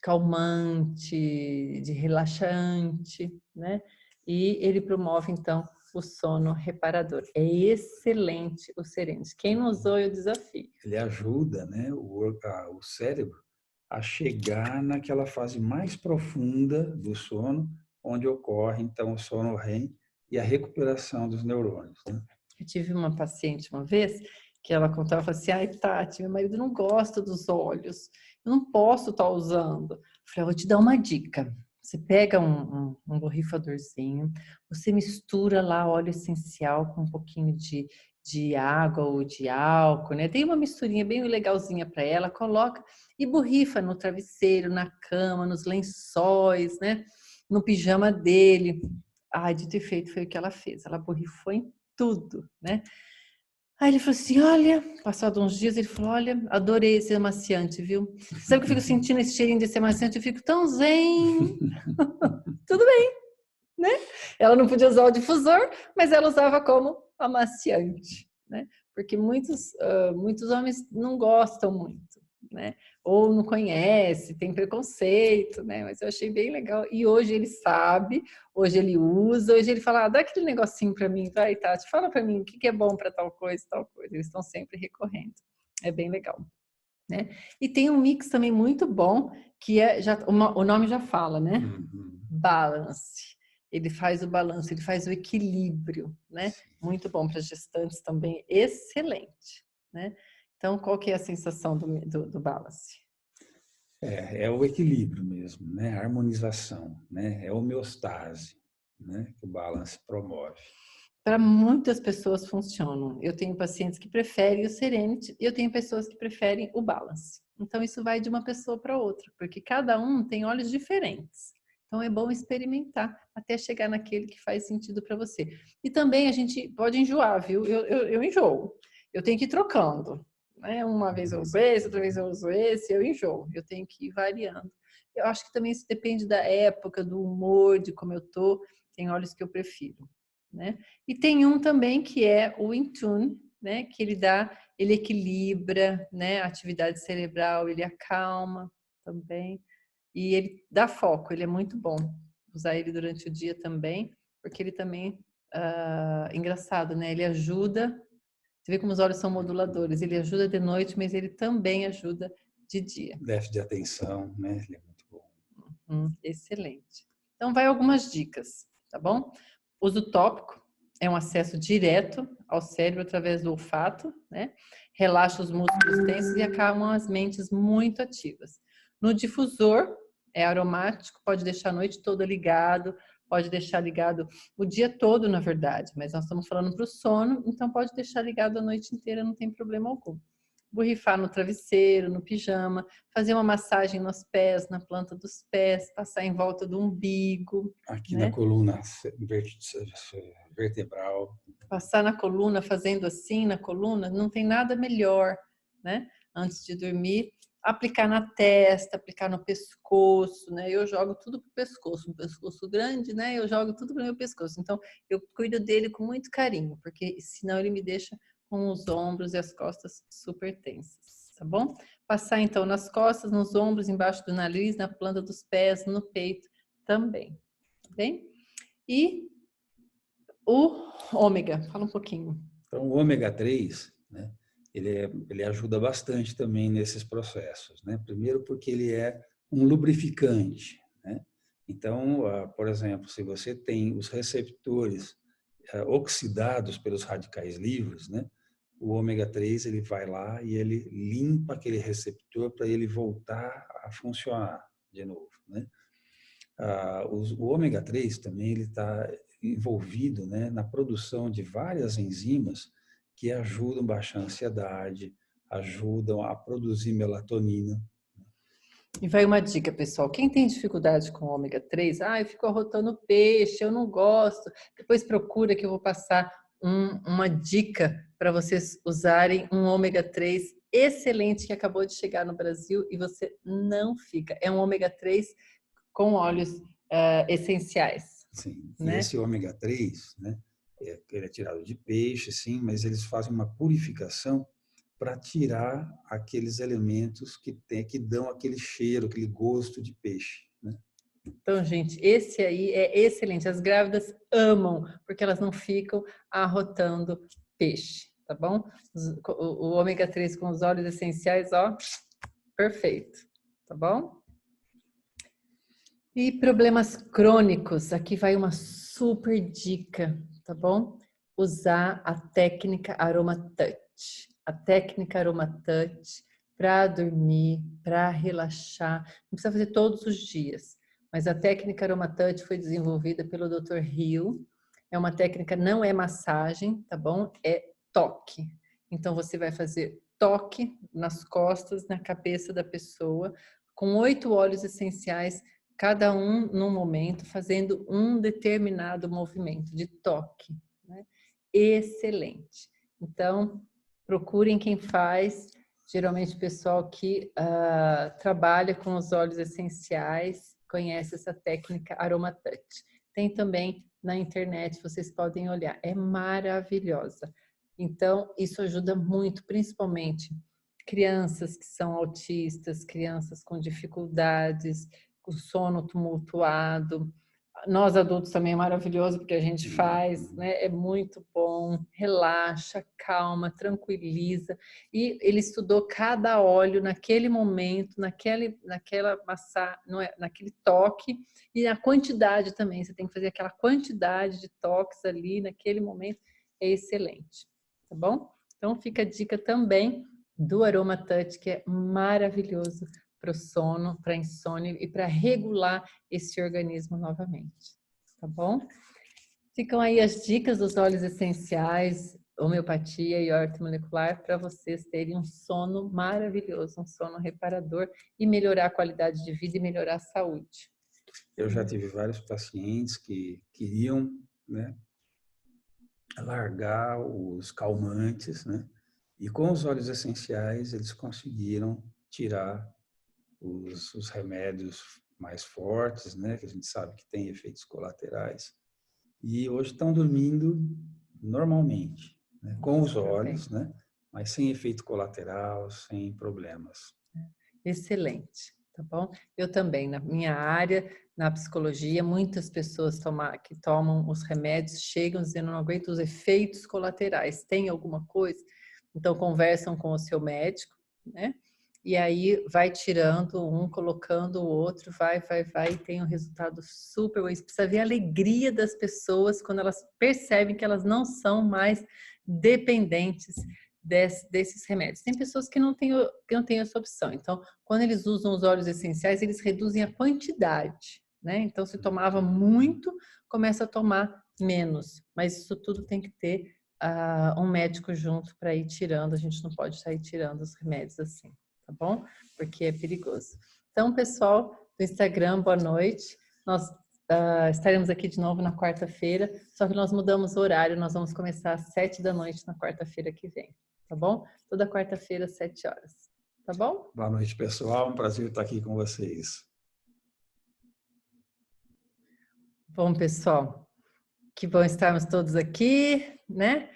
calmante, de relaxante, né? E ele promove, então, o sono reparador. É excelente o Serenity. Quem não usou, eu desafio.
Ele ajuda, né, o cérebro a chegar naquela fase mais profunda do sono, onde ocorre, então, o sono REM e a recuperação dos neurônios, né?
Eu tive uma paciente uma vez que ela contava, falava assim, ai Tati, meu marido não gosta dos óleos, eu não posso estar usando. Eu falei, vou te dar uma dica. Você pega um borrifadorzinho, você mistura lá óleo essencial com um pouquinho de água ou de álcool, né? Tem uma misturinha bem legalzinha para ela, coloca e borrifa no travesseiro, na cama, nos lençóis, né? No pijama dele. Ai, dito e feito foi o que ela fez. Ela borrifou em tudo, né? Aí ele falou assim, olha, passado uns dias, ele falou, olha, adorei esse amaciante, viu? Sabe que eu fico sentindo esse cheirinho desse amaciante, eu fico tão zen. Tudo bem, né? Ela não podia usar o difusor, mas ela usava como amaciante, né? Porque muitos homens não gostam muito, né? Ou não conhece, tem preconceito, né? Mas eu achei bem legal. E hoje ele sabe, hoje ele usa, hoje ele fala, dá aquele negocinho para mim, vai, Tati, fala para mim o que é bom para tal coisa, tal coisa. Eles estão sempre recorrendo. É bem legal, né? E tem um mix também muito bom, que é, o nome já fala, né? Balance. Ele faz o balanço, ele faz o equilíbrio, né? Muito bom para gestantes também, excelente, né? Então, qual que é a sensação do balance?
É o equilíbrio mesmo, né? A harmonização, né? É a homeostase, né? Que o balance promove.
Para muitas pessoas funcionam. Eu tenho pacientes que preferem o Serenity e eu tenho pessoas que preferem o balance. Então, isso vai de uma pessoa para outra, porque cada um tem olhos diferentes. Então, é bom experimentar até chegar naquele que faz sentido para você. E também a gente pode enjoar, viu? Eu enjoo. Eu tenho que ir trocando, né? Uma vez eu uso esse, outra vez eu uso esse, eu enjoo. Eu tenho que ir variando. Eu acho que também isso depende da época, do humor, de como eu tô. Tem óleos que eu prefiro, né? E tem um também que é o Intune, né? Que ele equilibra, né? A atividade cerebral, ele acalma também. E ele dá foco, ele é muito bom. Usar ele durante o dia também, porque ele também, engraçado, né? Ele ajuda, você vê como os olhos são moduladores, ele ajuda de noite, mas ele também ajuda de dia.
Déficit de atenção, né? Ele é muito bom.
Excelente. Então, vai algumas dicas, tá bom? Uso tópico é um acesso direto ao cérebro através do olfato, né? Relaxa os músculos tensos e acalma as mentes muito ativas. No difusor, é aromático, pode deixar a noite toda ligado, pode deixar ligado o dia todo, na verdade, mas nós estamos falando para o sono, então pode deixar ligado a noite inteira, não tem problema algum. Borrifar no travesseiro, no pijama, fazer uma massagem nos pés, na planta dos pés, passar em volta do umbigo.
Aqui,
né?
na coluna vertebral.
Passar na coluna, fazendo assim na coluna, não tem nada melhor, né? Antes de dormir, aplicar na testa, aplicar no pescoço, né? Eu jogo tudo pro pescoço, um pescoço grande, né? Eu jogo tudo pro meu pescoço. Então, eu cuido dele com muito carinho, porque senão ele me deixa com os ombros e as costas super tensas. tá bom? Passar então nas costas, nos ombros, embaixo do nariz, na planta dos pés, no peito também, tá bem? E o ômega, fala um pouquinho.
Então, o ômega 3, né, ele ajuda bastante também nesses processos, né? Primeiro porque ele é um lubrificante, né? Então, por exemplo, se você tem os receptores oxidados pelos radicais livres, né? O ômega 3 ele vai lá e ele limpa aquele receptor para ele voltar a funcionar de novo, né? O ômega 3 também ele está envolvido, né, na produção de várias enzimas que ajudam a baixar a ansiedade, ajudam a produzir melatonina.
E vai uma dica, pessoal. Quem tem dificuldade com ômega 3, eu fico arrotando peixe, eu não gosto. Depois procura que eu vou passar uma dica para vocês usarem um ômega 3 excelente que acabou de chegar no Brasil e você não fica. É um ômega 3 com óleos essenciais.
Sim,
né?
E esse ômega 3, né, ele é tirado de peixe, sim, mas eles fazem uma purificação para tirar aqueles elementos que dão aquele cheiro, aquele gosto de peixe, né?
Então, gente, esse aí é excelente. As grávidas amam, porque elas não ficam arrotando peixe, tá bom? O ômega 3 com os óleos essenciais, ó, perfeito, tá bom? E problemas crônicos, aqui vai uma super dica, tá bom? Usar a técnica Aroma Touch. A técnica Aroma Touch para dormir, para relaxar. Não precisa fazer todos os dias, mas a técnica Aroma Touch foi desenvolvida pelo Dr. Hill. É uma técnica, não é massagem, tá bom? É toque. Então você vai fazer toque nas costas, na cabeça da pessoa, com 8 óleos essenciais, cada um num momento, fazendo um determinado movimento de toque, né? Excelente. Então, procurem quem faz, geralmente o pessoal que trabalha com os óleos essenciais, conhece essa técnica Aroma Touch. Tem também na internet, vocês podem olhar, é maravilhosa. Então, isso ajuda muito, principalmente crianças que são autistas, crianças com dificuldades, com sono tumultuado. Nós adultos também é maravilhoso, porque a gente faz, né? É muito bom, relaxa, calma, tranquiliza. E ele estudou cada óleo naquele momento, naquela naquele toque e a quantidade também. Você tem que fazer aquela quantidade de toques ali naquele momento, é excelente, tá bom? Então fica a dica também do Aroma Touch, que é maravilhoso para o sono, para a insônia e para regular esse organismo novamente, tá bom? Ficam aí as dicas dos óleos essenciais, homeopatia e ortomolecular para vocês terem um sono maravilhoso, um sono reparador e melhorar a qualidade de vida e melhorar a saúde.
Eu já tive vários pacientes que queriam, né, largar os calmantes, né? E com os óleos essenciais eles conseguiram tirar os remédios mais fortes, né, que a gente sabe que tem efeitos colaterais, e hoje estão dormindo normalmente, né, com os óleos, né, mas sem efeito colateral, sem problemas.
Excelente, tá bom? Eu também, na minha área, na psicologia, muitas pessoas que tomam os remédios chegam dizendo não aguento os efeitos colaterais, tem alguma coisa? Então conversam com o seu médico, né? E aí vai tirando um, colocando o outro, vai, e tem um resultado super bom. Você precisa ver a alegria das pessoas quando elas percebem que elas não são mais dependentes desses remédios. Tem pessoas que não têm essa opção. Então, quando eles usam os óleos essenciais, eles reduzem a quantidade, né? Então, se tomava muito, começa a tomar menos. Mas isso tudo tem que ter um médico junto para ir tirando. A gente não pode sair tirando os remédios assim, tá bom? Porque é perigoso. Então, pessoal do Instagram, boa noite. Nós estaremos aqui de novo na quarta-feira, só que nós mudamos o horário, nós vamos começar às 7 da noite na quarta-feira que vem, tá bom? Toda quarta-feira, às 7 horas, tá bom?
Boa noite, pessoal, um prazer estar aqui com vocês.
Bom, pessoal, que bom estarmos todos aqui, né?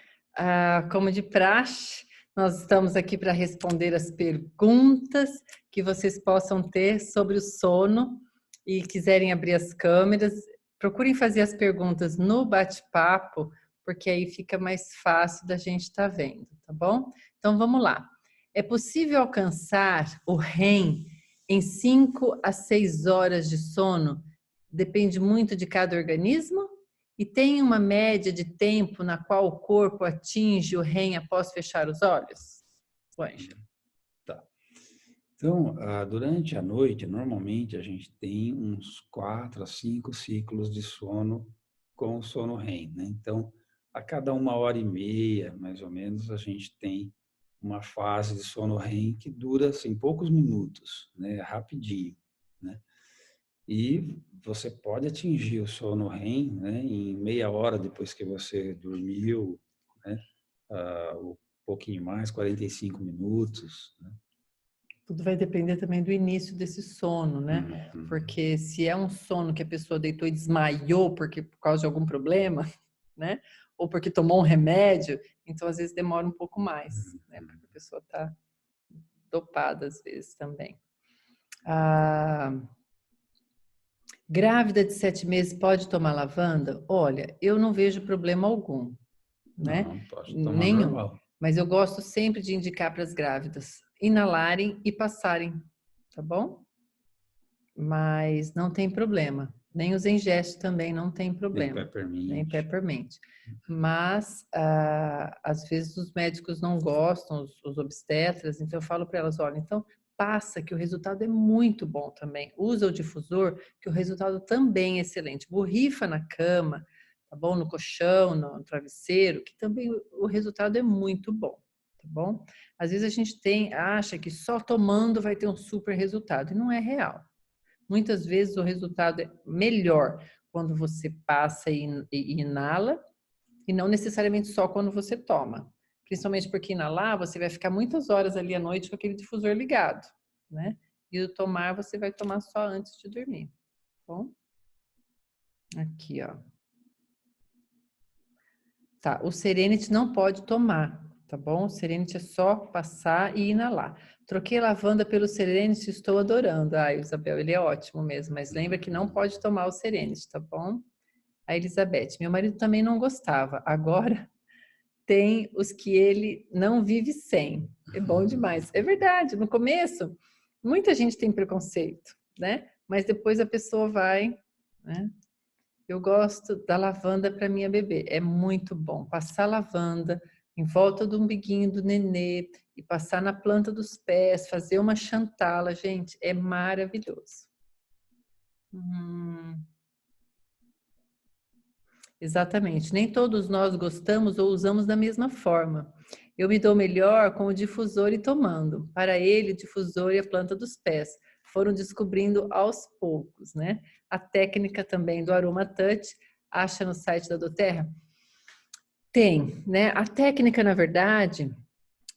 Como de praxe, Nós estamos aqui para responder as perguntas que vocês possam ter sobre o sono e quiserem abrir as câmeras. Procurem fazer as perguntas no bate-papo, porque aí fica mais fácil da gente estar vendo, tá bom? Então vamos lá. É possível alcançar o REM em 5 a 6 horas de sono? Depende muito de cada organismo? E tem uma média de tempo na qual o corpo atinge o REM após fechar os olhos? Ângelo.
Tá. Então, durante a noite, normalmente a gente tem uns 4 a 5 ciclos de sono com o sono REM, né? Então, a cada 1h30, mais ou menos, a gente tem uma fase de sono REM que dura, assim, poucos minutos, né? Rapidinho, né? E você pode atingir o sono REM, né, em meia hora depois que você dormiu, né, um pouquinho mais, 45 minutos. Né?
Tudo vai depender também do início desse sono, né? Porque se é um sono que a pessoa deitou e desmaiou por causa de algum problema, né? Ou porque tomou um remédio, então às vezes demora um pouco mais, né? Porque a pessoa está dopada às vezes também. Grávida de 7 meses pode tomar lavanda? Olha, eu não vejo problema algum, né?
Não, pode tomar
Nenhum.
normal.
Mas eu gosto sempre de indicar para as grávidas inalarem e passarem, tá bom? Mas não tem problema. Nem os ingestos também não tem problema. Nem peppermint. Mas, às vezes, os médicos não gostam, os obstetras, então eu falo para elas, olha, então passa que o resultado é muito bom também. Usa o difusor, que o resultado também é excelente. Borrifa na cama, tá bom? No colchão, no travesseiro, que também o resultado é muito bom, tá bom? Às vezes a gente acha que só tomando vai ter um super resultado, e não é real. Muitas vezes o resultado é melhor quando você passa e inala, e não necessariamente só quando você toma. Principalmente porque inalar, você vai ficar muitas horas ali à noite com aquele difusor ligado, né? E o tomar, você vai tomar só antes de dormir. Bom? Aqui, ó. Tá, o Serenity não pode tomar, tá bom? O Serenity é só passar e inalar. Troquei lavanda pelo Serenity, estou adorando. Ah, Isabel, ele é ótimo mesmo, mas lembra que não pode tomar o Serenity, tá bom? A Elizabeth, meu marido também não gostava, agora tem os que ele não vive sem. É bom demais. É verdade, no começo, muita gente tem preconceito, né? Mas depois a pessoa vai, né? Eu gosto da lavanda para minha bebê. É muito bom. Passar lavanda em volta do umbiguinho do nenê e passar na planta dos pés, fazer uma chantala, gente, é maravilhoso. Exatamente. Nem todos nós gostamos ou usamos da mesma forma. Eu me dou melhor com o difusor e tomando. Para ele, o difusor e a planta dos pés. Foram descobrindo aos poucos, né? A técnica também do Aroma Touch, acha no site da doTERRA? Tem, né? A técnica, na verdade,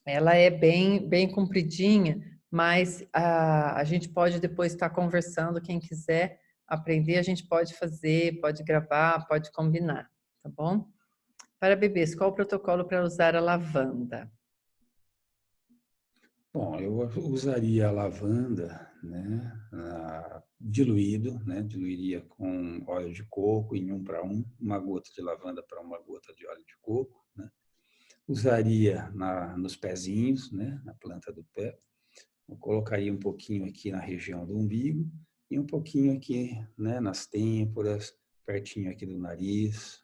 ela é bem compridinha, mas a gente pode depois estar conversando, quem quiser aprender, a gente pode fazer, pode gravar, pode combinar, tá bom? Para bebês, qual o protocolo para usar a lavanda?
Bom, eu usaria a lavanda, né, diluído, né, diluiria com óleo de coco em 1 para 1, uma gota de lavanda para uma gota de óleo de coco, né. Usaria nos pezinhos, né, na planta do pé. Eu colocaria um pouquinho aqui na região do umbigo e um pouquinho aqui, né, nas têmporas, pertinho aqui do nariz.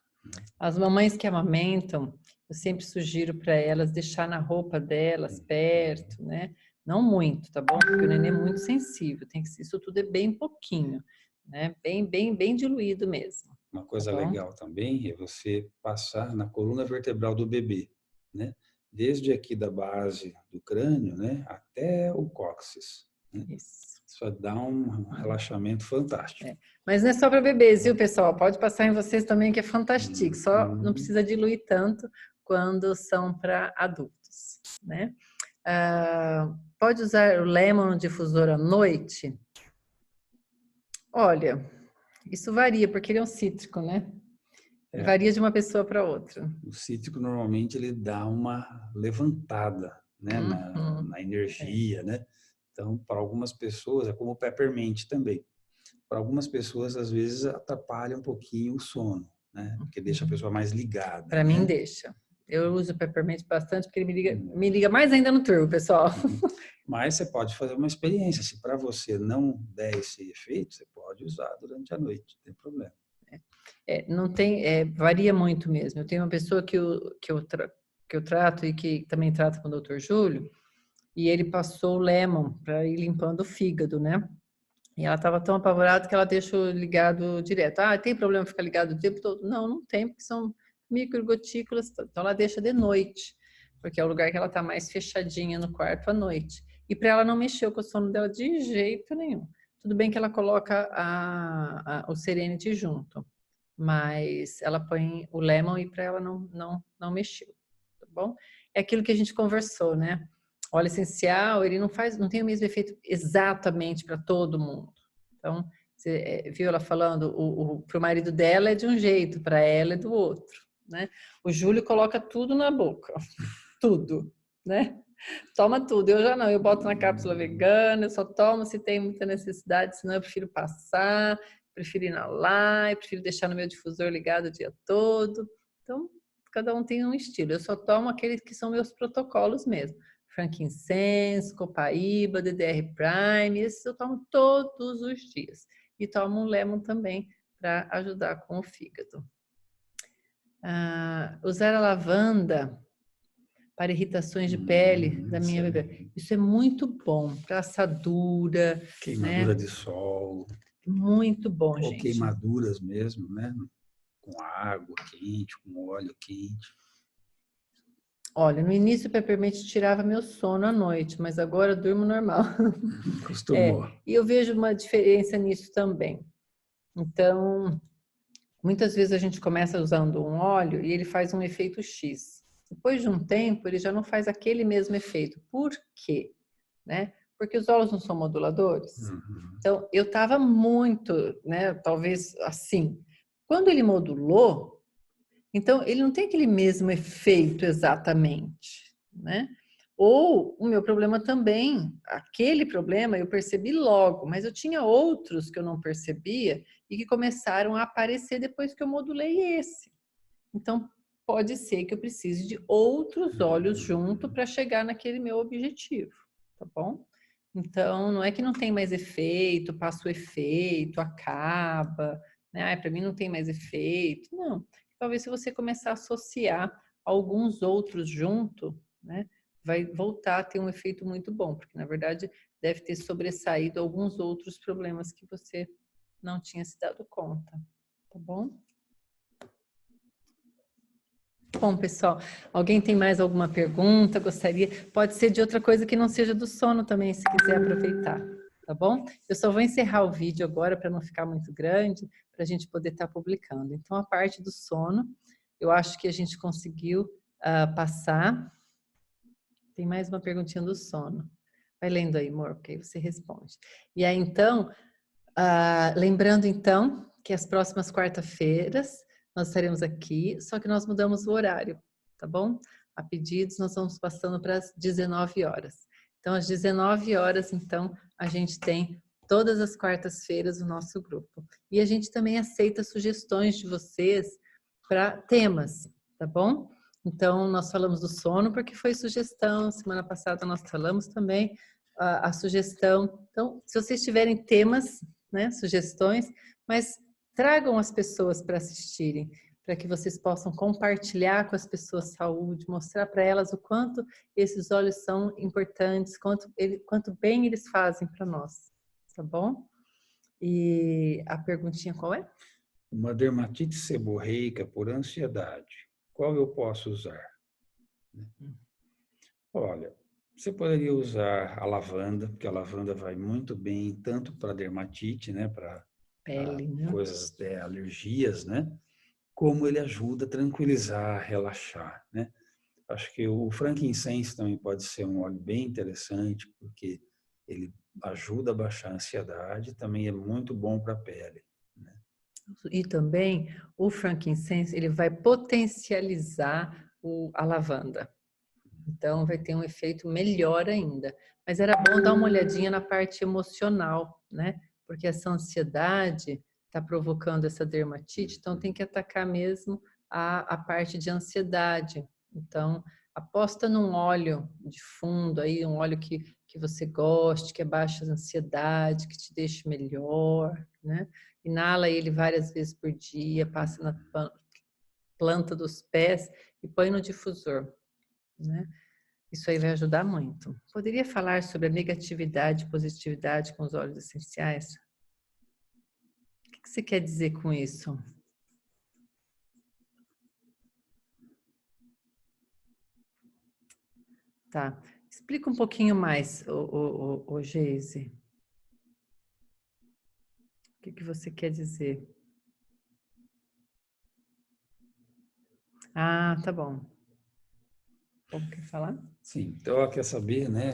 As mamães que amamentam, eu sempre sugiro para elas deixar na roupa delas perto, né? Não muito, tá bom? Porque o neném é muito sensível, isso tudo é bem pouquinho, né? Bem diluído mesmo.
Uma coisa legal também é você passar na coluna vertebral do bebê, né? Desde aqui da base do crânio, né, até o cóccix. Né? Isso dá um relaxamento fantástico.
Mas não é só para bebês, viu, pessoal? Pode passar em vocês também, que é fantástico. Só não precisa diluir tanto quando são para adultos, né? Pode usar o Lemon no difusor à noite? Olha, isso varia, porque ele é um cítrico, né? Varia de uma pessoa para outra.
O cítrico, normalmente, ele dá uma levantada né? Na energia, né? Então, para algumas pessoas, é como o peppermint também. Para algumas pessoas, às vezes, atrapalha um pouquinho o sono, né? Porque deixa a pessoa mais ligada.
Para mim, deixa. Eu uso o peppermint bastante porque ele me liga mais ainda no turbo, pessoal.
Mas você pode fazer uma experiência. Se para você não der esse efeito, você pode usar durante a noite, não tem problema.
Não tem, varia muito mesmo. Eu tenho uma pessoa que eu trato e que também trata com o Dr. Júlio, e ele passou o Lemon para ir limpando o fígado, né? E ela estava tão apavorada que ela deixou ligado direto. Ah, tem problema ficar ligado o tempo todo? Não, não tem, porque são microgotículas. Então ela deixa de noite, porque é o lugar que ela está mais fechadinha no quarto à noite. E para ela não mexer com o sono dela de jeito nenhum. Tudo bem que ela coloca o Serenity junto, mas ela põe o Lemon e para ela não mexeu, tá bom? É aquilo que a gente conversou, né? O óleo essencial, ele não tem o mesmo efeito exatamente para todo mundo. Então, você viu ela falando, para o marido dela é de um jeito, para ela é do outro, né? O Júlio coloca tudo na boca, tudo, né? Toma tudo. Eu já não, eu boto na cápsula vegana, eu só tomo se tem muita necessidade, senão eu prefiro passar, prefiro inalar, eu prefiro deixar no meu difusor ligado o dia todo. Então, cada um tem um estilo. Eu só tomo aqueles que são meus protocolos mesmo. Frankincense, copaíba, DDR Prime, esses eu tomo todos os dias. E tomo um lemon também para ajudar com o fígado. Usar a lavanda para irritações de pele da minha bebê. Isso é muito bom para assadura,
queimadura, né? De sol.
Muito bom, gente.
Ou queimaduras mesmo, né? Com água quente, com óleo quente.
Olha, no início o peppermint tirava meu sono à noite, mas agora eu durmo normal.
Acostumou.
E eu vejo uma diferença nisso também. Então, muitas vezes a gente começa usando um óleo e ele faz um efeito X. Depois de um tempo, ele já não faz aquele mesmo efeito. Por quê? Né? Porque os óleos não são moduladores. Então, eu estava muito, né, talvez assim. Quando ele modulou, então ele não tem aquele mesmo efeito exatamente, né? Ou o meu problema também, aquele problema eu percebi logo, mas eu tinha outros que eu não percebia e que começaram a aparecer depois que eu modulei esse. Então, pode ser que eu precise de outros óleos junto para chegar naquele meu objetivo, tá bom? Então, não é que não tem mais efeito, passa o efeito, acaba, né? Para mim não tem mais efeito. Não. Talvez se você começar a associar alguns outros junto, né? Vai voltar a ter um efeito muito bom, porque na verdade deve ter sobressaído alguns outros problemas que você não tinha se dado conta, tá bom? Bom, pessoal, alguém tem mais alguma pergunta? Gostaria? Pode ser de outra coisa que não seja do sono também, se quiser aproveitar, tá bom? Eu só vou encerrar o vídeo agora para não ficar muito grande, para a gente poder estar publicando. Então, a parte do sono, eu acho que a gente conseguiu passar. Tem mais uma perguntinha do sono. Vai lendo aí, amor, porque aí você responde. E aí, então, lembrando, então, que as próximas quarta-feiras nós estaremos aqui, só que nós mudamos o horário, tá bom? A pedidos, nós vamos passando para as 19 horas. Então, às 19 horas, então, a gente tem todas as quartas-feiras o nosso grupo. E a gente também aceita sugestões de vocês para temas, tá bom? Então, nós falamos do sono porque foi sugestão, semana passada nós falamos também a sugestão. Então, se vocês tiverem temas, né, sugestões, mas tragam as pessoas para assistirem, para que vocês possam compartilhar com as pessoas saúde, mostrar para elas o quanto esses óleos são importantes, quanto bem eles fazem para nós, tá bom? E a perguntinha qual é?
Uma dermatite seborreica por ansiedade, qual eu posso usar? Olha, você poderia usar a lavanda, porque a lavanda vai muito bem tanto para dermatite, né, para
pele, né?
Coisas de alergias, né, como ele ajuda a tranquilizar, relaxar, né? Acho que o frankincense também pode ser um óleo bem interessante, porque ele ajuda a baixar a ansiedade, também é muito bom para a pele. Né?
E também o frankincense, ele vai potencializar a lavanda. Então, vai ter um efeito melhor ainda. Mas era bom dar uma olhadinha na parte emocional, né? Porque essa ansiedade está provocando essa dermatite, então tem que atacar mesmo a parte de ansiedade. Então, aposta num óleo de fundo aí, um óleo que você goste, que abaixa a ansiedade, que te deixe melhor, né? Inala ele várias vezes por dia, passa na planta dos pés e põe no difusor, né? Isso aí vai ajudar muito. Poderia falar sobre a negatividade e positividade com os óleos essenciais? O que você quer dizer com isso? Tá. Explica um pouquinho mais, o Geise. O que você quer dizer? Ah, tá bom. Como quer falar?
Sim, então ela quer saber, né,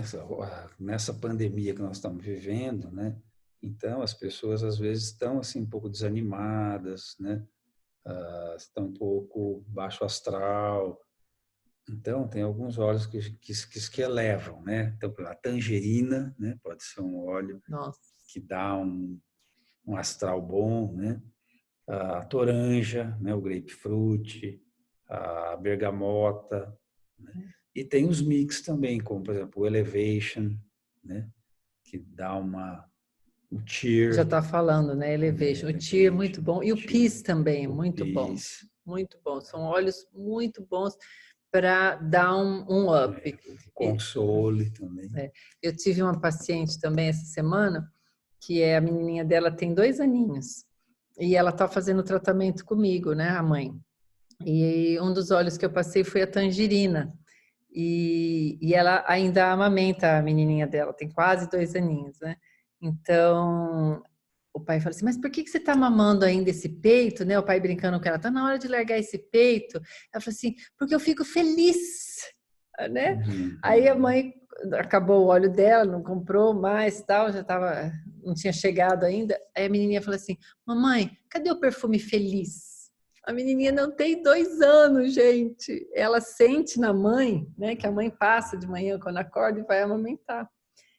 nessa pandemia que nós estamos vivendo, né, então as pessoas às vezes estão assim um pouco desanimadas, né, estão um pouco baixo astral, então tem alguns óleos que elevam, né, então a tangerina, né, pode ser um óleo
Nossa.
que dá um astral bom, né, a toranja, né, o grapefruit, a bergamota, né? E tem os mix também, como por exemplo o Elevation, né, que dá um
Já
cheer,
está falando, né? Elevation. O Tear é muito bom. E o Peace também é
o
muito bom.
Peace,
Muito bom. São óleos muito bons para dar um up.
o Console também.
Eu tive uma paciente também essa semana, que é a menininha dela tem 2 aninhos. E ela está fazendo tratamento comigo, né? A mãe. E um dos óleos que eu passei foi a tangerina. E ela ainda amamenta a menininha dela, tem quase 2 aninhos, né? Então, o pai fala assim, mas por que você está mamando ainda esse peito, né? O pai brincando com ela, tá na hora de largar esse peito. Ela falou assim, porque eu fico feliz, né? Aí a mãe acabou o óleo dela, não comprou mais, tal, já tava, não tinha chegado ainda. Aí a menininha falou assim, mamãe, cadê o perfume feliz? A menininha não tem 2 anos, gente. Ela sente na mãe, né? Que a mãe passa de manhã quando acorda e vai amamentar.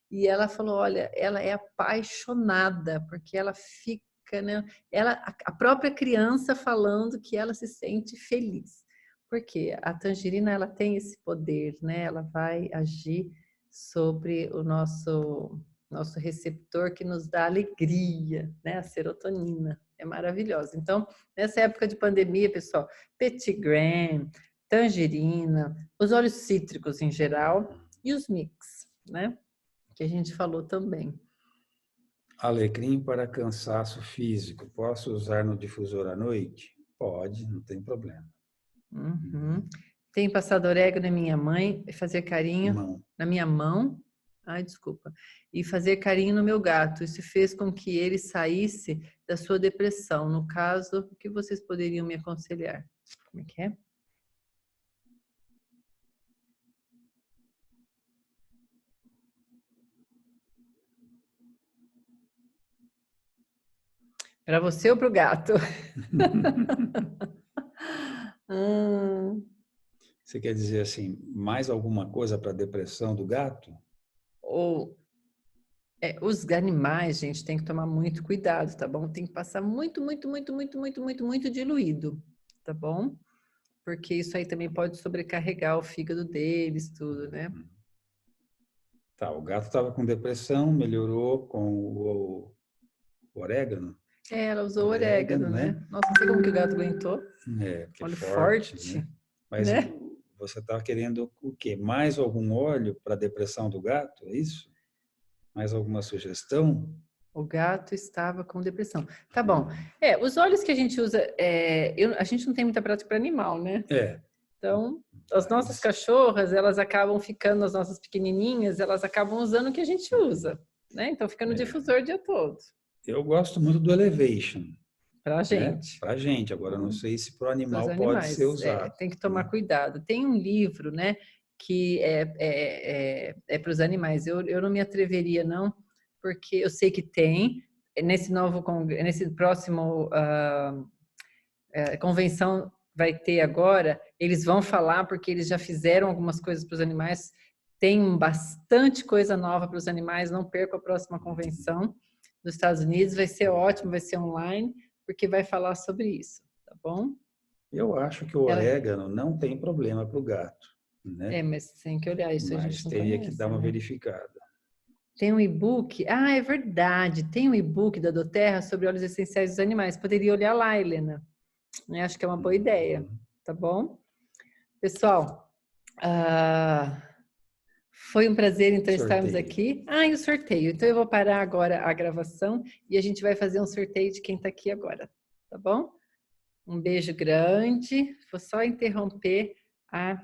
E ela falou, olha, ela é apaixonada, porque ela fica, né? A própria criança falando que ela se sente feliz. Porque a tangerina, ela tem esse poder, né? Ela vai agir sobre o nosso receptor que nos dá alegria, né? A serotonina. É maravilhosa. Então, nessa época de pandemia, pessoal, petit grain, tangerina, os óleos cítricos em geral e os mix, né? Que a gente falou também.
Alecrim para cansaço físico. Posso usar no difusor à noite? Pode, não tem problema.
Uhum. Tem passado orégano na minha mãe, fazer carinho na minha mão. Ai, desculpa. E fazer carinho no meu gato. Isso fez com que ele saísse da sua depressão. No caso, o que vocês poderiam me aconselhar? Como é que é? Para você ou para o gato?
Você quer dizer assim, mais alguma coisa para a depressão do gato?
Ou os animais, gente, tem que tomar muito cuidado, tá bom? Tem que passar muito, muito, muito, muito, muito, muito, muito diluído, tá bom? Porque isso aí também pode sobrecarregar o fígado deles, tudo, né?
Tá, o gato estava com depressão, melhorou com o orégano.
Ela usou orégano, né? Nossa, não sei como que o gato aguentou.
Que é
Óleo
forte, né? Mas
né?
você estava querendo o quê? Mais algum óleo para a depressão do gato? É isso? Mais alguma sugestão?
O gato estava com depressão. Tá bom. Os óleos que a gente usa, a gente não tem muita prática para animal, né? Então, as nossas cachorras, elas acabam ficando, as nossas pequenininhas, elas acabam usando o que a gente usa, né? Então, fica no difusor o dia todo.
Eu gosto muito do Elevation.
Pra gente.
Para a gente. Agora, não sei se para o animal pode ser
animais.
usado.
Tem que tomar cuidado. Tem um livro, né, que é para os animais. Eu não me atreveria, não, porque eu sei que tem. Nesse próximo convenção vai ter agora, eles vão falar porque eles já fizeram algumas coisas para os animais, tem bastante coisa nova para os animais, não perca a próxima convenção dos Estados Unidos, vai ser ótimo, vai ser online, porque vai falar sobre isso, tá bom?
Eu acho que o orégano não tem problema para o gato, né?
Mas tem que olhar isso, a gente
Mas
não
teria
conhece,
que dar uma
né?
verificada.
Tem um e-book, é verdade, tem um e-book da doTERRA sobre óleos essenciais dos animais, poderia olhar lá, Helena, eu acho que é uma boa ideia, tá bom? Pessoal, foi um prazer, então, estarmos aqui. E o sorteio. Então, eu vou parar agora a gravação e a gente vai fazer um sorteio de quem está aqui agora, tá bom? Um beijo grande. Vou só interromper a